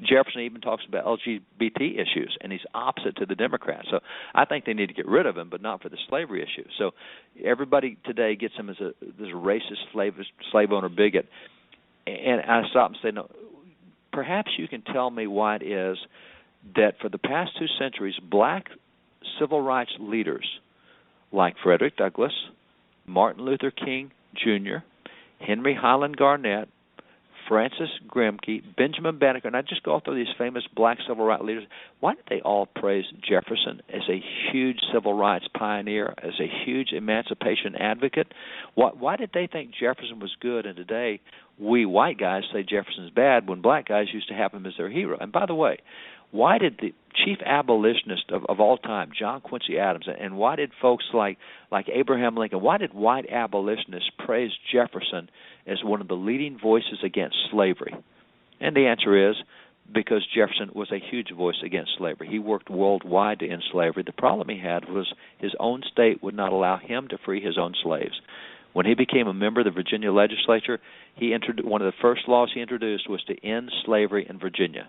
Jefferson even talks about LGBT issues, and he's opposite to the Democrats. So I think they need to get rid of him, but not for the slavery issue. So everybody today gets him as this racist slave owner bigot. And I stop and say, no, perhaps you can tell me why it is that for the past 2 centuries, black civil rights leaders like Frederick Douglass, Martin Luther King Jr., Henry Highland Garnett, Francis Grimke, Benjamin Banneker, and I just go through these famous black civil rights leaders. Why did they all praise Jefferson as a huge civil rights pioneer, as a huge emancipation advocate? Why did they think Jefferson was good, and today we white guys say Jefferson's bad when black guys used to have him as their hero? And by the way, why did the chief abolitionist of all time, John Quincy Adams, and why did folks like Abraham Lincoln, why did white abolitionists praise Jefferson as one of the leading voices against slavery? And the answer is because Jefferson was a huge voice against slavery. He worked worldwide to end slavery. The problem he had was his own state would not allow him to free his own slaves. When he became a member of the Virginia legislature, one of the first laws he introduced was to end slavery in Virginia.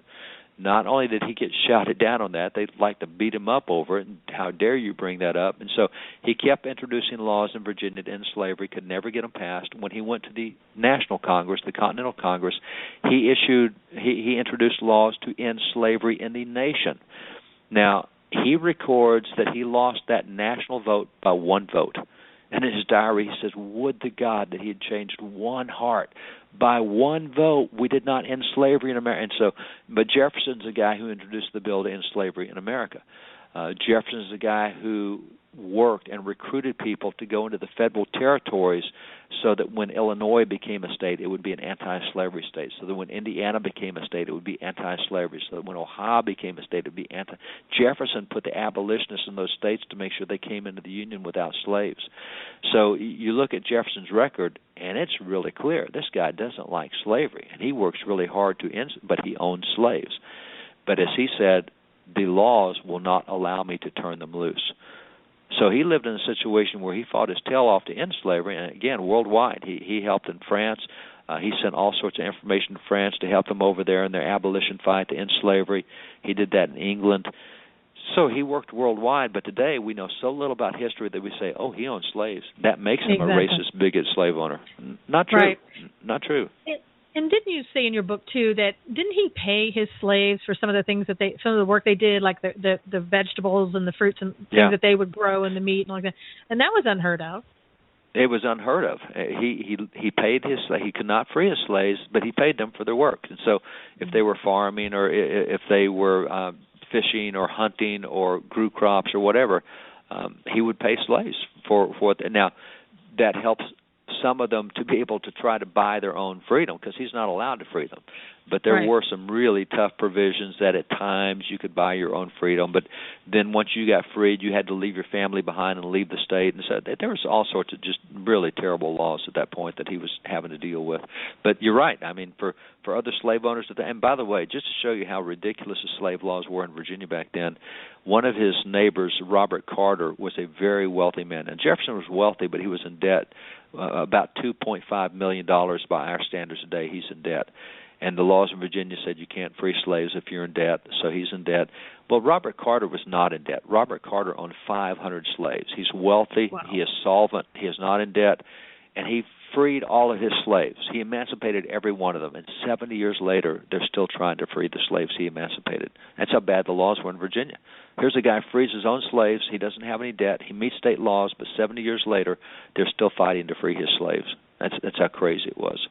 Not only did he get shouted down on that, they'd like to beat him up over it, and how dare you bring that up. And so he kept introducing laws in Virginia to end slavery, could never get them passed. When he went to the National Congress, the Continental Congress, he introduced laws to end slavery in the nation. Now, he records that he lost that national vote by one vote. And in his diary, he says, would to God that he had changed one heart. By one vote, we did not end slavery in America. And so, but Jefferson's the guy who introduced the bill to end slavery in America. Jefferson's the guy who worked and recruited people to go into the federal territories so that when Illinois became a state, it would be an anti-slavery state. So that when Indiana became a state, it would be anti-slavery. So that when Ohio became a state, it would be anti. Jefferson put the abolitionists in those states to make sure they came into the Union without slaves. So you look at Jefferson's record, and it's really clear. This guy doesn't like slavery, and he works really hard to end, but he owns slaves. But as he said, the laws will not allow me to turn them loose. So he lived in a situation where he fought his tail off to end slavery, and again, worldwide. He helped in France. He sent all sorts of information to France to help them over there in their abolition fight to end slavery. He did that in England. So he worked worldwide, but today we know so little about history that we say, oh, he owned slaves. That makes him a racist, bigot slave owner. Not true. Right. Not true. And didn't you say in your book too that didn't he pay his slaves for some of the things that some of the work they did, like the vegetables and the fruits and things that they would grow and the meat and like that, and that was unheard of. It was unheard of. He paid his. He could not free his slaves, but he paid them for their work. And so, if they were farming or if they were fishing or hunting or grew crops or whatever, he would pay slaves for it. Now, that helps some of them to be able to try to buy their own freedom because he's not allowed to free them. But there were some really tough provisions that at times you could buy your own freedom. But then once you got freed, you had to leave your family behind and leave the state. And so there was all sorts of just really terrible laws at that point that he was having to deal with. But you're right. I mean, for other slave owners, and by the way, just to show you how ridiculous the slave laws were in Virginia back then, one of his neighbors, Robert Carter, was a very wealthy man. And Jefferson was wealthy, but he was in debt, about $2.5 million by our standards today. He's in debt. And the laws in Virginia said you can't free slaves if you're in debt, so he's in debt. Well, Robert Carter was not in debt. Robert Carter owned 500 slaves. He's wealthy. Wow. He is solvent. He is not in debt. And he freed all of his slaves. He emancipated every one of them. And 70 years later, they're still trying to free the slaves he emancipated. That's how bad the laws were in Virginia. Here's a guy who frees his own slaves. He doesn't have any debt. He meets state laws, but 70 years later, they're still fighting to free his slaves. That's how crazy it was.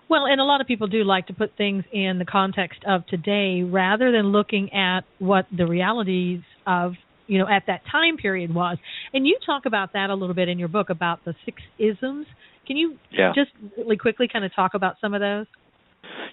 Well, and a lot of people do like to put things in the context of today rather than looking at what the realities of, at that time period was. And you talk about that a little bit in your book about the 6 isms. Can you just really quickly kind of talk about some of those?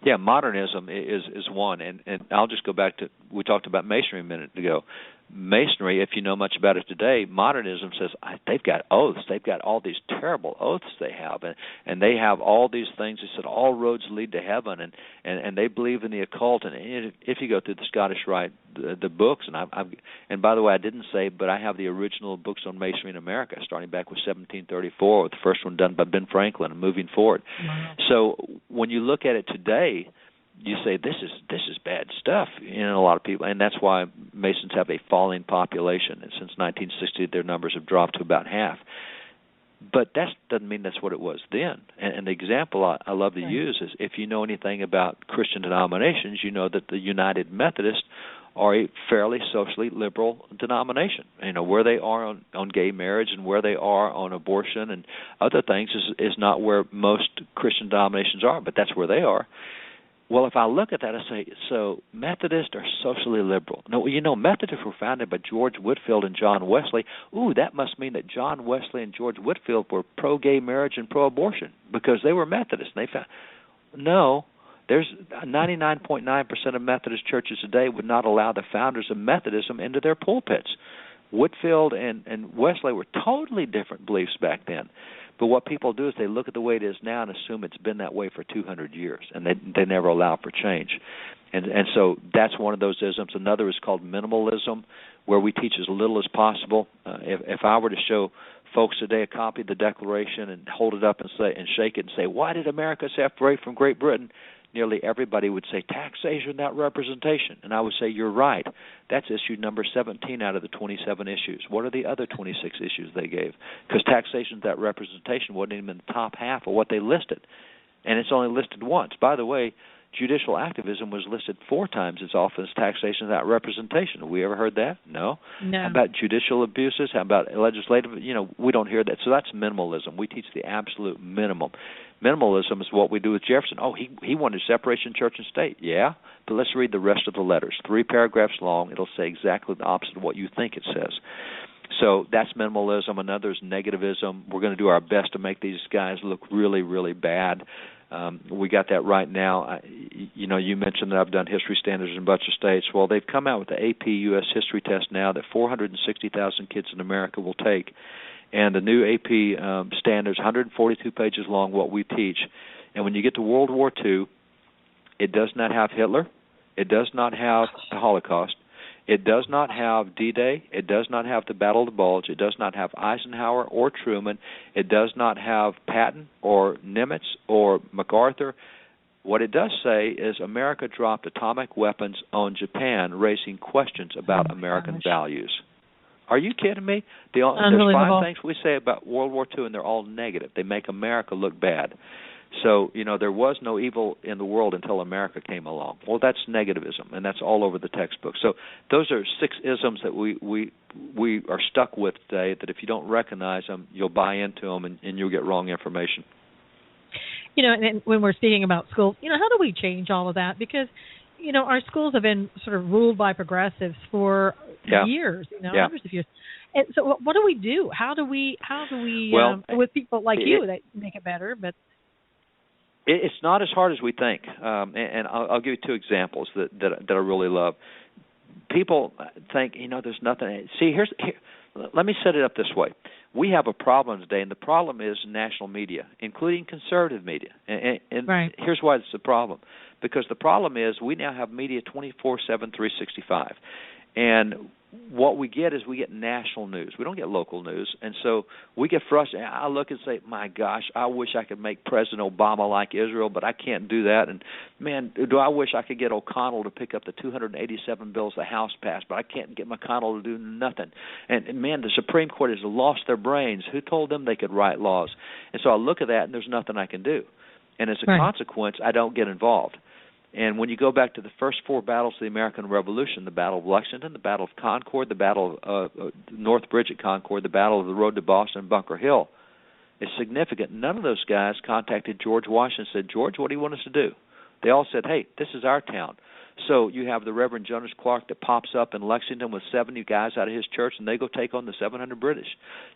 Yeah, modernism is one. And I'll just go back to, we talked about masonry a minute ago. Masonry, if you know much about it today, modernism says they've got oaths. They've got all these terrible oaths they have, and they have all these things. They said all roads lead to heaven, and they believe in the occult. And if you go through the Scottish Rite, the books, and by the way, I didn't say, but I have the original books on masonry in America, starting back with 1734, with the first one done by Ben Franklin, and moving forward. Wow. So when you look at it today, you say this is bad stuff in a lot of people, and that's why Masons have a falling population. And since 1960, their numbers have dropped to about half. But that doesn't mean that's what it was then. And the example I love to use is if you know anything about Christian denominations, you know that the United Methodists are a fairly socially liberal denomination. Where they are on gay marriage and where they are on abortion and other things is not where most Christian denominations are, but that's where they are. Well, if I look at that, I say, so Methodists are socially liberal. No, Methodists were founded by George Whitefield and John Wesley. Ooh, that must mean that John Wesley and George Whitefield were pro-gay marriage and pro-abortion because they were Methodists. And they found no, there's 99.9% of Methodist churches today would not allow the founders of Methodism into their pulpits. Whitefield and Wesley were totally different beliefs back then. But what people do is they look at the way it is now and assume it's been that way for 200 years, and they never allow for change. And so that's one of those isms. Another is called minimalism, where we teach as little as possible. If I were to show folks today a copy of the Declaration and hold it up and shake it and say, why did America separate from Great Britain? Nearly everybody would say taxation without representation. And I would say, you're right. That's issue number 17 out of the 27 issues. What are the other 26 issues they gave? Because taxation without representation wasn't even in the top half of what they listed. And it's only listed once. By the way, judicial activism was listed 4 times as often as taxation without representation. Have we ever heard that? No. No. How about judicial abuses? How about legislative? We don't hear that. So that's minimalism. We teach the absolute minimum. Minimalism is what we do with Jefferson. Oh, he wanted separation of church and state. Yeah, but let's read the rest of the letters. 3 paragraphs long. It'll say exactly the opposite of what you think it says. So that's minimalism. Another is negativism. We're going to do our best to make these guys look really, really bad. We got that right now. You mentioned that I've done history standards in a bunch of states. Well, they've come out with the AP U.S. history test now that 460,000 kids in America will take. And the new AP standards, 142 pages long, what we teach. And when you get to World War II, it does not have Hitler. It does not have the Holocaust. It does not have D-Day. It does not have the Battle of the Bulge. It does not have Eisenhower or Truman. It does not have Patton or Nimitz or MacArthur. What it does say is America dropped atomic weapons on Japan, raising questions about American values. Are you kidding me? There's 5 things we say about World War II, and they're all negative. They make America look bad. So, there was no evil in the world until America came along. Well, that's negativism, and that's all over the textbook. So those are 6 isms that we are stuck with today, that if you don't recognize them, you'll buy into them, and you'll get wrong information. And when we're speaking about schools, how do we change all of that? Because, our schools have been sort of ruled by progressives for years, hundreds of years. And so what do we do? How do we with people like you that make it better, but... It's not as hard as we think, and I'll give you 2 examples that I really love. People think, there's nothing. See, let me set it up this way. We have a problem today, and the problem is national media, including conservative media. And right. Here's why it's a problem. Because the problem is we now have media 24/7, 365. And what we get is we get national news. We don't get local news. And so we get frustrated. I look and say, my gosh, I wish I could make President Obama like Israel, but I can't do that. And, man, do I wish I could get O'Connell to pick up the 287 bills the House passed, but I can't get McConnell to do nothing. And man, the Supreme Court has lost their brains. Who told them they could write laws? And so I look at that, and there's nothing I can do. And as a consequence, I don't get involved. And when you go back to the first 4 battles of the American Revolution, the Battle of Lexington, the Battle of Concord, the Battle of North Bridge at Concord, the Battle of the Road to Boston, Bunker Hill, it's significant. None of those guys contacted George Washington and said, George, what do you want us to do? They all said, hey, this is our town. So you have the Reverend Jonas Clark that pops up in Lexington with 70 guys out of his church, and they go take on the 700 British.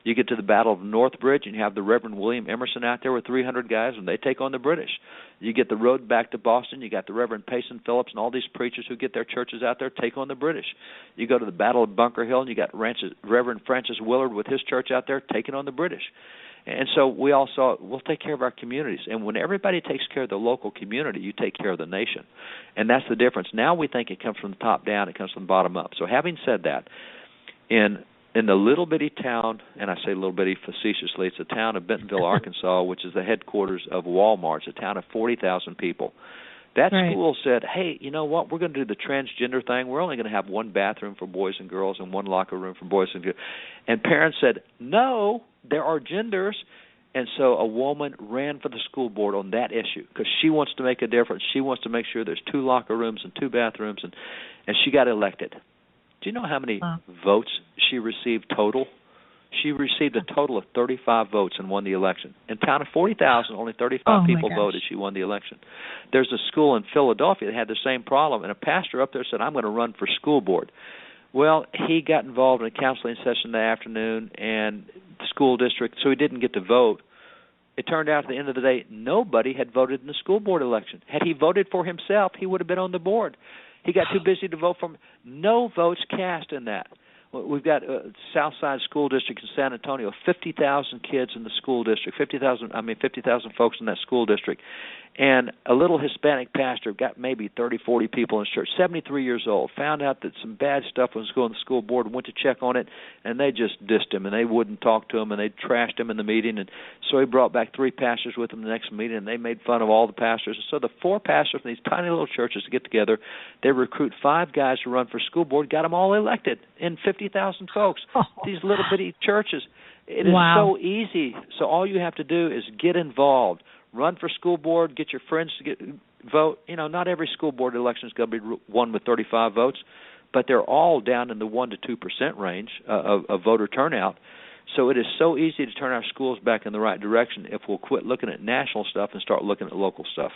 You get to the Battle of North Bridge, and you have the Reverend William Emerson out there with 300 guys, and they take on the British. You get the road back to Boston, you got the Reverend Payson Phillips and all these preachers who get their churches out there, take on the British. You go to the Battle of Bunker Hill, and you got Reverend Francis Willard with his church out there taking on the British. And so we all saw, we'll take care of our communities. And when everybody takes care of the local community, you take care of the nation. And that's the difference. Now we think it comes from the top down, it comes from the bottom up. So having said that, in the little bitty town, and I say little bitty facetiously, it's a town of Bentonville, Arkansas, which is the headquarters of Walmart. It's a town of 40,000 people. That school said, hey, you know what, we're going to do the transgender thing. We're only going to have 1 bathroom for boys and girls and 1 locker room for boys and girls. And parents said, no, there are genders. And so a woman ran for the school board on that issue because she wants to make a difference. She wants to make sure there's 2 locker rooms and 2 bathrooms, and she got elected. Do you know how many votes she received total? She received a total of 35 votes and won the election. In a town of 40,000, only 35 people voted. She won the election. There's a school in Philadelphia that had the same problem, and a pastor up there said, I'm going to run for school board. Well, he got involved in a counseling session that afternoon, and the school district, so he didn't get to vote. It turned out at the end of the day, nobody had voted in the school board election. Had he voted for himself, he would have been on the board. He got too busy to vote for him. No votes cast in that. We've got Southside School District in San Antonio, 50,000 kids in the school district, 50,000 folks in that school district. And a little Hispanic pastor got maybe 30, 40 people in his church, 73 years old, found out that some bad stuff was going on the school board, went to check on it, and they just dissed him, and they wouldn't talk to him, and they trashed him in the meeting. And so he brought back 3 pastors with him the next meeting, and they made fun of all the pastors. And so the 4 pastors from these tiny little churches get together. They recruit 5 guys to run for school board, got them all elected in 50,000 folks. These little bitty churches. It is so easy. So all you have to do is get involved. Run for school board, get your friends to vote. You know, not every school board election is going to be won with 35 votes, but they're all down in the 1 to 2% range of voter turnout. So it is so easy to turn our schools back in the right direction if we'll quit looking at national stuff and start looking at local stuff.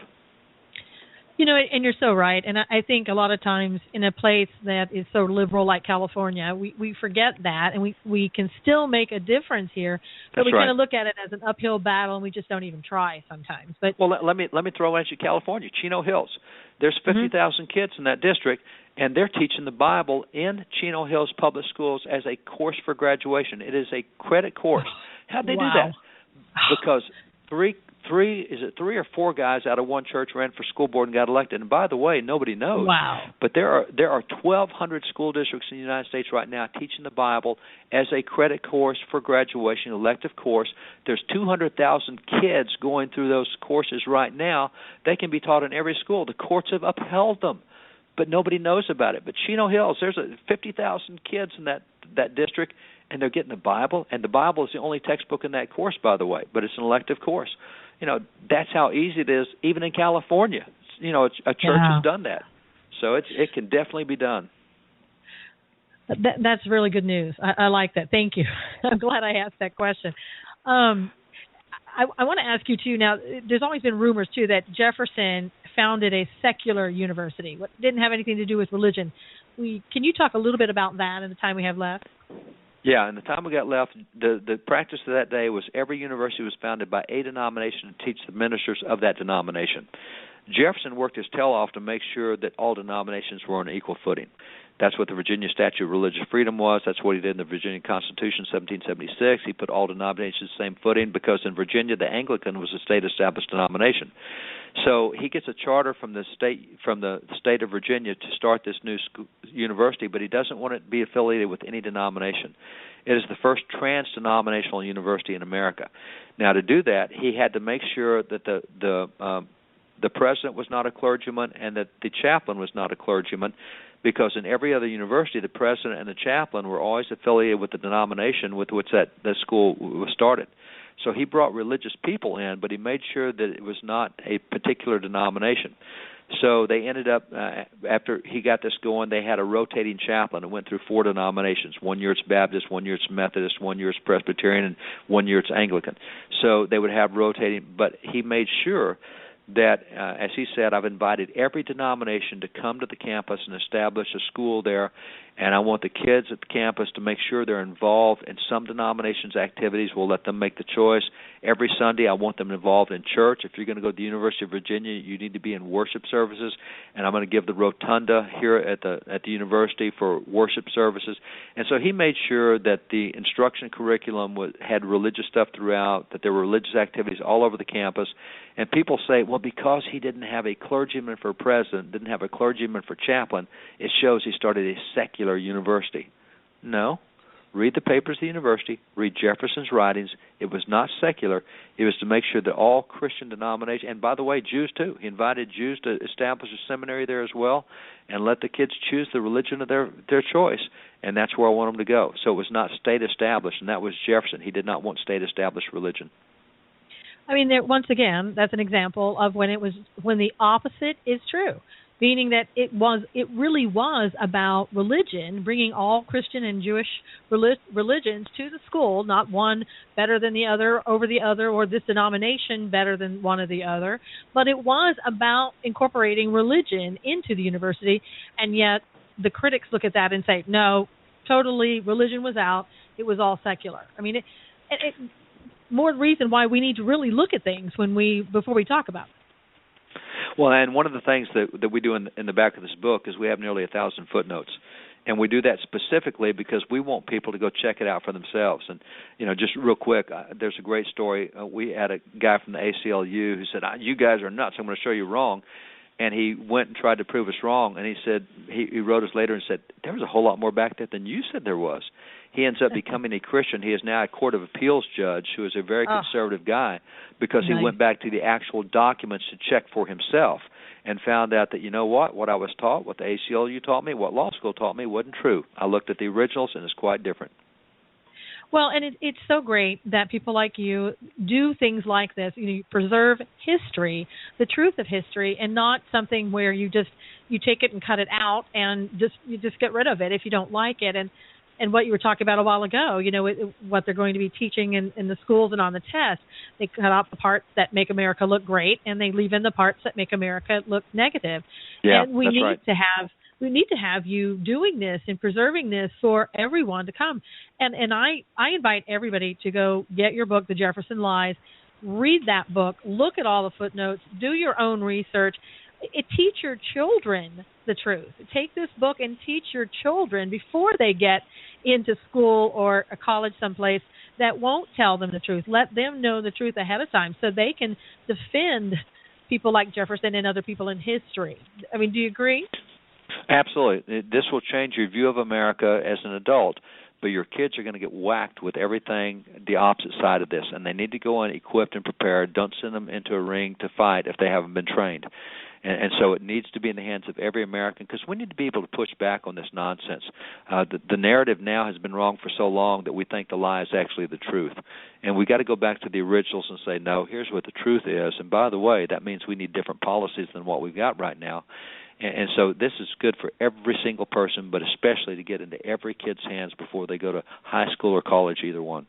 You know, and you're so right. And I think a lot of times in a place that is so liberal like California, we forget that, and we can still make a difference here. But That's we right. kind of look at it as an uphill battle, and we just don't even try sometimes. But well, let me throw at you California, Chino Hills. There's 50,000 kids in that district, and they're teaching the Bible in Chino Hills Public Schools as a course for graduation. It is a credit course. How'd they do that? Because three or 4 guys out of one church ran for school board and got elected. And by the way, nobody knows. Wow. But there are 1,200 school districts in the United States right now teaching the Bible as a credit course for graduation, elective course. There's 200,000 kids going through those courses right now. They can be taught in every school. The courts have upheld them, but nobody knows about it. But Chino Hills, there's 50,000 kids in that district, and they're getting the Bible. And the Bible is the only textbook in that course, by the way, but it's an elective course. You know, that's how easy it is, even in California. You know, a church has done that. So it can definitely be done. That's really good news. I like that. Thank you. I'm glad I asked that question. I want to ask you, too, now, there's always been rumors, too, that Jefferson founded a secular university. It didn't have anything to do with religion. Can you talk a little bit about that in the time we have left? Yeah, in the time we got left, the practice of that day was every university was founded by a denomination to teach the ministers of that denomination. Jefferson worked his tail off to make sure that all denominations were on equal footing. That's what the Virginia Statute of Religious Freedom was. That's what he did in the Virginia Constitution, 1776. He put all denominations on the same footing because in Virginia, the Anglican was a state-established denomination. So he gets a charter from the state of Virginia to start this new university, but he doesn't want it to be affiliated with any denomination. It is the first trans-denominational university in America. Now, to do that, he had to make sure that the president was not a clergyman and that the chaplain was not a clergyman, because in every other university, the president and the chaplain were always affiliated with the denomination with which that school was started. So he brought religious people in, but he made sure that it was not a particular denomination. So they ended up, after he got this going, they had a rotating chaplain. It went through 4 denominations. 1 year it's Baptist, 1 year it's Methodist, 1 year it's Presbyterian, and 1 year it's Anglican. So they would have rotating, but he made sure that, as he said, I've invited every denomination to come to the campus and establish a school there, and I want the kids at the campus to make sure they're involved in some denominations' activities. We'll let them make the choice. Every Sunday I want them involved in church. If you're going to go to the University of Virginia, you need to be in worship services, and I'm going to give the rotunda here at the university for worship services. And so he made sure that the instruction curriculum had religious stuff throughout, that there were religious activities all over the campus. And people say, well, because he didn't have a clergyman for president, didn't have a clergyman for chaplain, it shows he started a secular university. No. Read the papers of the university. Read Jefferson's writings. It was not secular. It was to make sure that all Christian denominations, and by the way, Jews too. He invited Jews to establish a seminary there as well and let the kids choose the religion of their choice. And that's where I want them to go. So it was not state-established, and that was Jefferson. He did not want state-established religion. I mean, once again, that's an example of when the opposite is true, meaning that it really was about religion, bringing all Christian and Jewish religions to the school, not one better than the other over the other, or this denomination better than one or the other, but it was about incorporating religion into the university, and yet the critics look at that and say, no, totally, religion was out, it was all secular. I mean, it more reason why we need to really look at things before we talk about it. Well, and one of the things that we do in the back of this book is we have nearly 1,000 footnotes. And we do that specifically because we want people to go check it out for themselves. And, just real quick, there's a great story. We had a guy from the ACLU who said, you guys are nuts. I'm going to show you wrong. And he went and tried to prove us wrong. And he said, he wrote us later and said, there was a whole lot more back there than you said there was. He ends up becoming a Christian. He is now a Court of Appeals judge who is a very conservative guy because he went back to the actual documents to check for himself and found out that, what I was taught, what the ACLU taught me, what law school taught me wasn't true. I looked at the originals, and it's quite different. Well, and it's so great that people like you do things like this. You preserve history, the truth of history, and not something where you take it and cut it out and you just get rid of it if you don't like it. And what you were talking about a while ago, what they're going to be teaching in the schools and on the test, they cut out the parts that make America look great, and they leave in the parts that make America look negative. Yeah, and we that's need right. we need to have you doing this and preserving this for everyone to come. And I invite everybody to go get your book, The Jefferson Lies, read that book, look at all the footnotes, do your own research. Teach your children the truth. Take this book and teach your children before they get into school or a college someplace that won't tell them the truth. Let them know the truth ahead of time so they can defend people like Jefferson and other people in history. I mean, do you agree? Absolutely. This will change your view of America as an adult, but your kids are going to get whacked with everything the opposite side of this, and they need to go in equipped and prepared. Don't send them into a ring to fight if they haven't been trained. And so it needs to be in the hands of every American because we need to be able to push back on this nonsense. The narrative now has been wrong for so long that we think the lie is actually the truth. And we got to go back to the originals and say, no, here's what the truth is. And by the way, that means we need different policies than what we've got right now. And so this is good for every single person, but especially to get into every kid's hands before they go to high school or college, either one.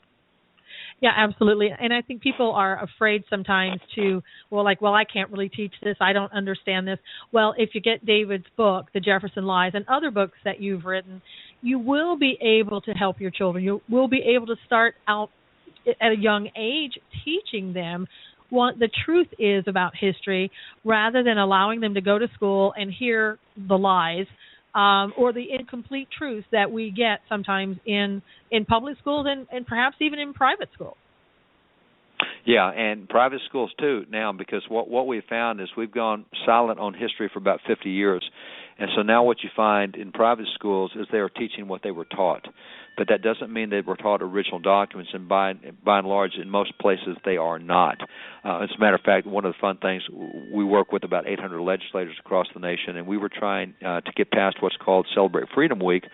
Yeah, absolutely. And I think people are afraid sometimes I can't really teach this. I don't understand this. Well, if you get David's book, The Jefferson Lies, and other books that you've written, you will be able to help your children. You will be able to start out at a young age teaching them what the truth is about history rather than allowing them to go to school and hear the lies or the incomplete truths that we get sometimes in public schools and perhaps even in private schools. Yeah, and private schools too now, because what we've found is we've gone silent on history for about 50 years. And so now what you find in private schools is they are teaching what they were taught. But that doesn't mean they were taught original documents, and by and large, in most places, they are not. As a matter of fact, one of the fun things, we work with about 800 legislators across the nation, and we were trying to get past what's called Celebrate Freedom Week,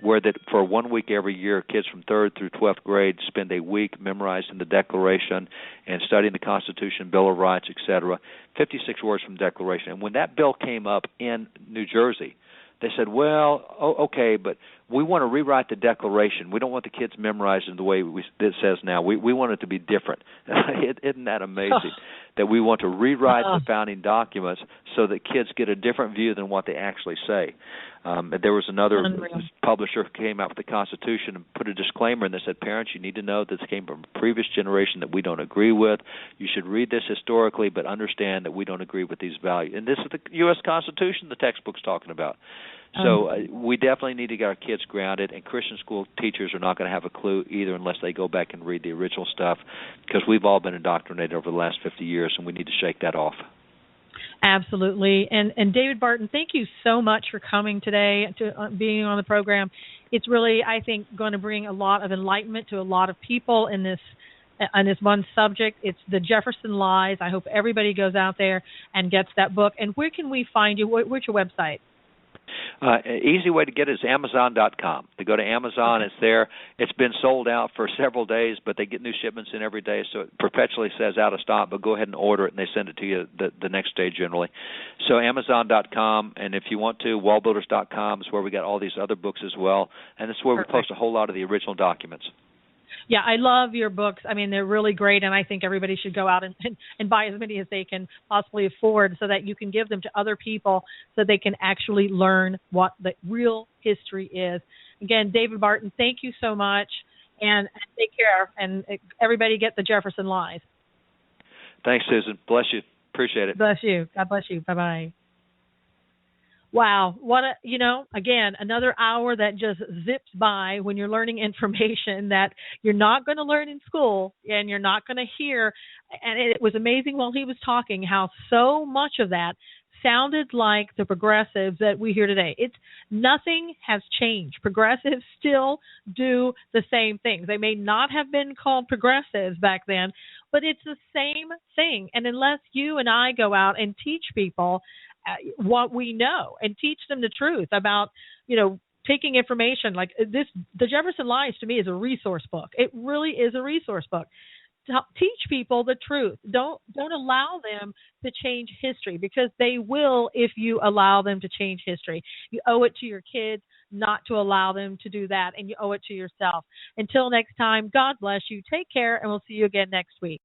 where that for 1 week every year, kids from 3rd through 12th grade spend a week memorizing the Declaration and studying the Constitution, Bill of Rights, etc., 56 words from the Declaration. And when that bill came up in New Jersey, they said, okay, but we want to rewrite the Declaration. We don't want the kids memorizing the way it says now. We want it to be different. Isn't that amazing that we want to rewrite the founding documents so that kids get a different view than what they actually say? There was another publisher who came out with the Constitution and put a disclaimer, and they said, parents, you need to know this came from a previous generation that we don't agree with. You should read this historically, but understand that we don't agree with these values. And this is the U.S. Constitution the textbook's talking about. So we definitely need to get our kids grounded, and Christian school teachers are not going to have a clue either unless they go back and read the original stuff, because we've all been indoctrinated over the last 50 years, and we need to shake that off. Absolutely. And David Barton, thank you so much for coming today, to being on the program. It's really, I think, going to bring a lot of enlightenment to a lot of people in this one subject. It's The Jefferson Lies. I hope everybody goes out there and gets that book. And where can we find you? What's your website? Easy way to get it is Amazon.com. To go to Amazon, It's there. It's been sold out for several days, but they get new shipments in every day, so it perpetually says out of stock, but go ahead and order it, and they send it to you the next day generally. So Amazon.com, and if you want to, Wallbuilders.com is where we got all these other books as well, and it's where we post a whole lot of the original documents. Yeah, I love your books. I mean, they're really great, and I think everybody should go out and buy as many as they can possibly afford so that you can give them to other people so they can actually learn what the real history is. Again, David Barton, thank you so much, and take care, and everybody get The Jefferson Lies. Thanks, Susan. Bless you. Appreciate it. Bless you. God bless you. Bye-bye. Wow, again, another hour that just zips by when you're learning information that you're not going to learn in school and you're not going to hear. And it was amazing while he was talking how so much of that sounded like the progressives that we hear today. Nothing has changed. Progressives still do the same things. They may not have been called progressives back then, but it's the same thing. And unless you and I go out and teach people what we know and teach them the truth about, taking information like this, the Jefferson Lies to me is a resource book. It really is a resource book. Teach people the truth. Don't allow them to change history, because they will if you allow them to change history. You owe it to your kids not to allow them to do that, and you owe it to yourself. Until next time, God bless you. Take care, and we'll see you again next week.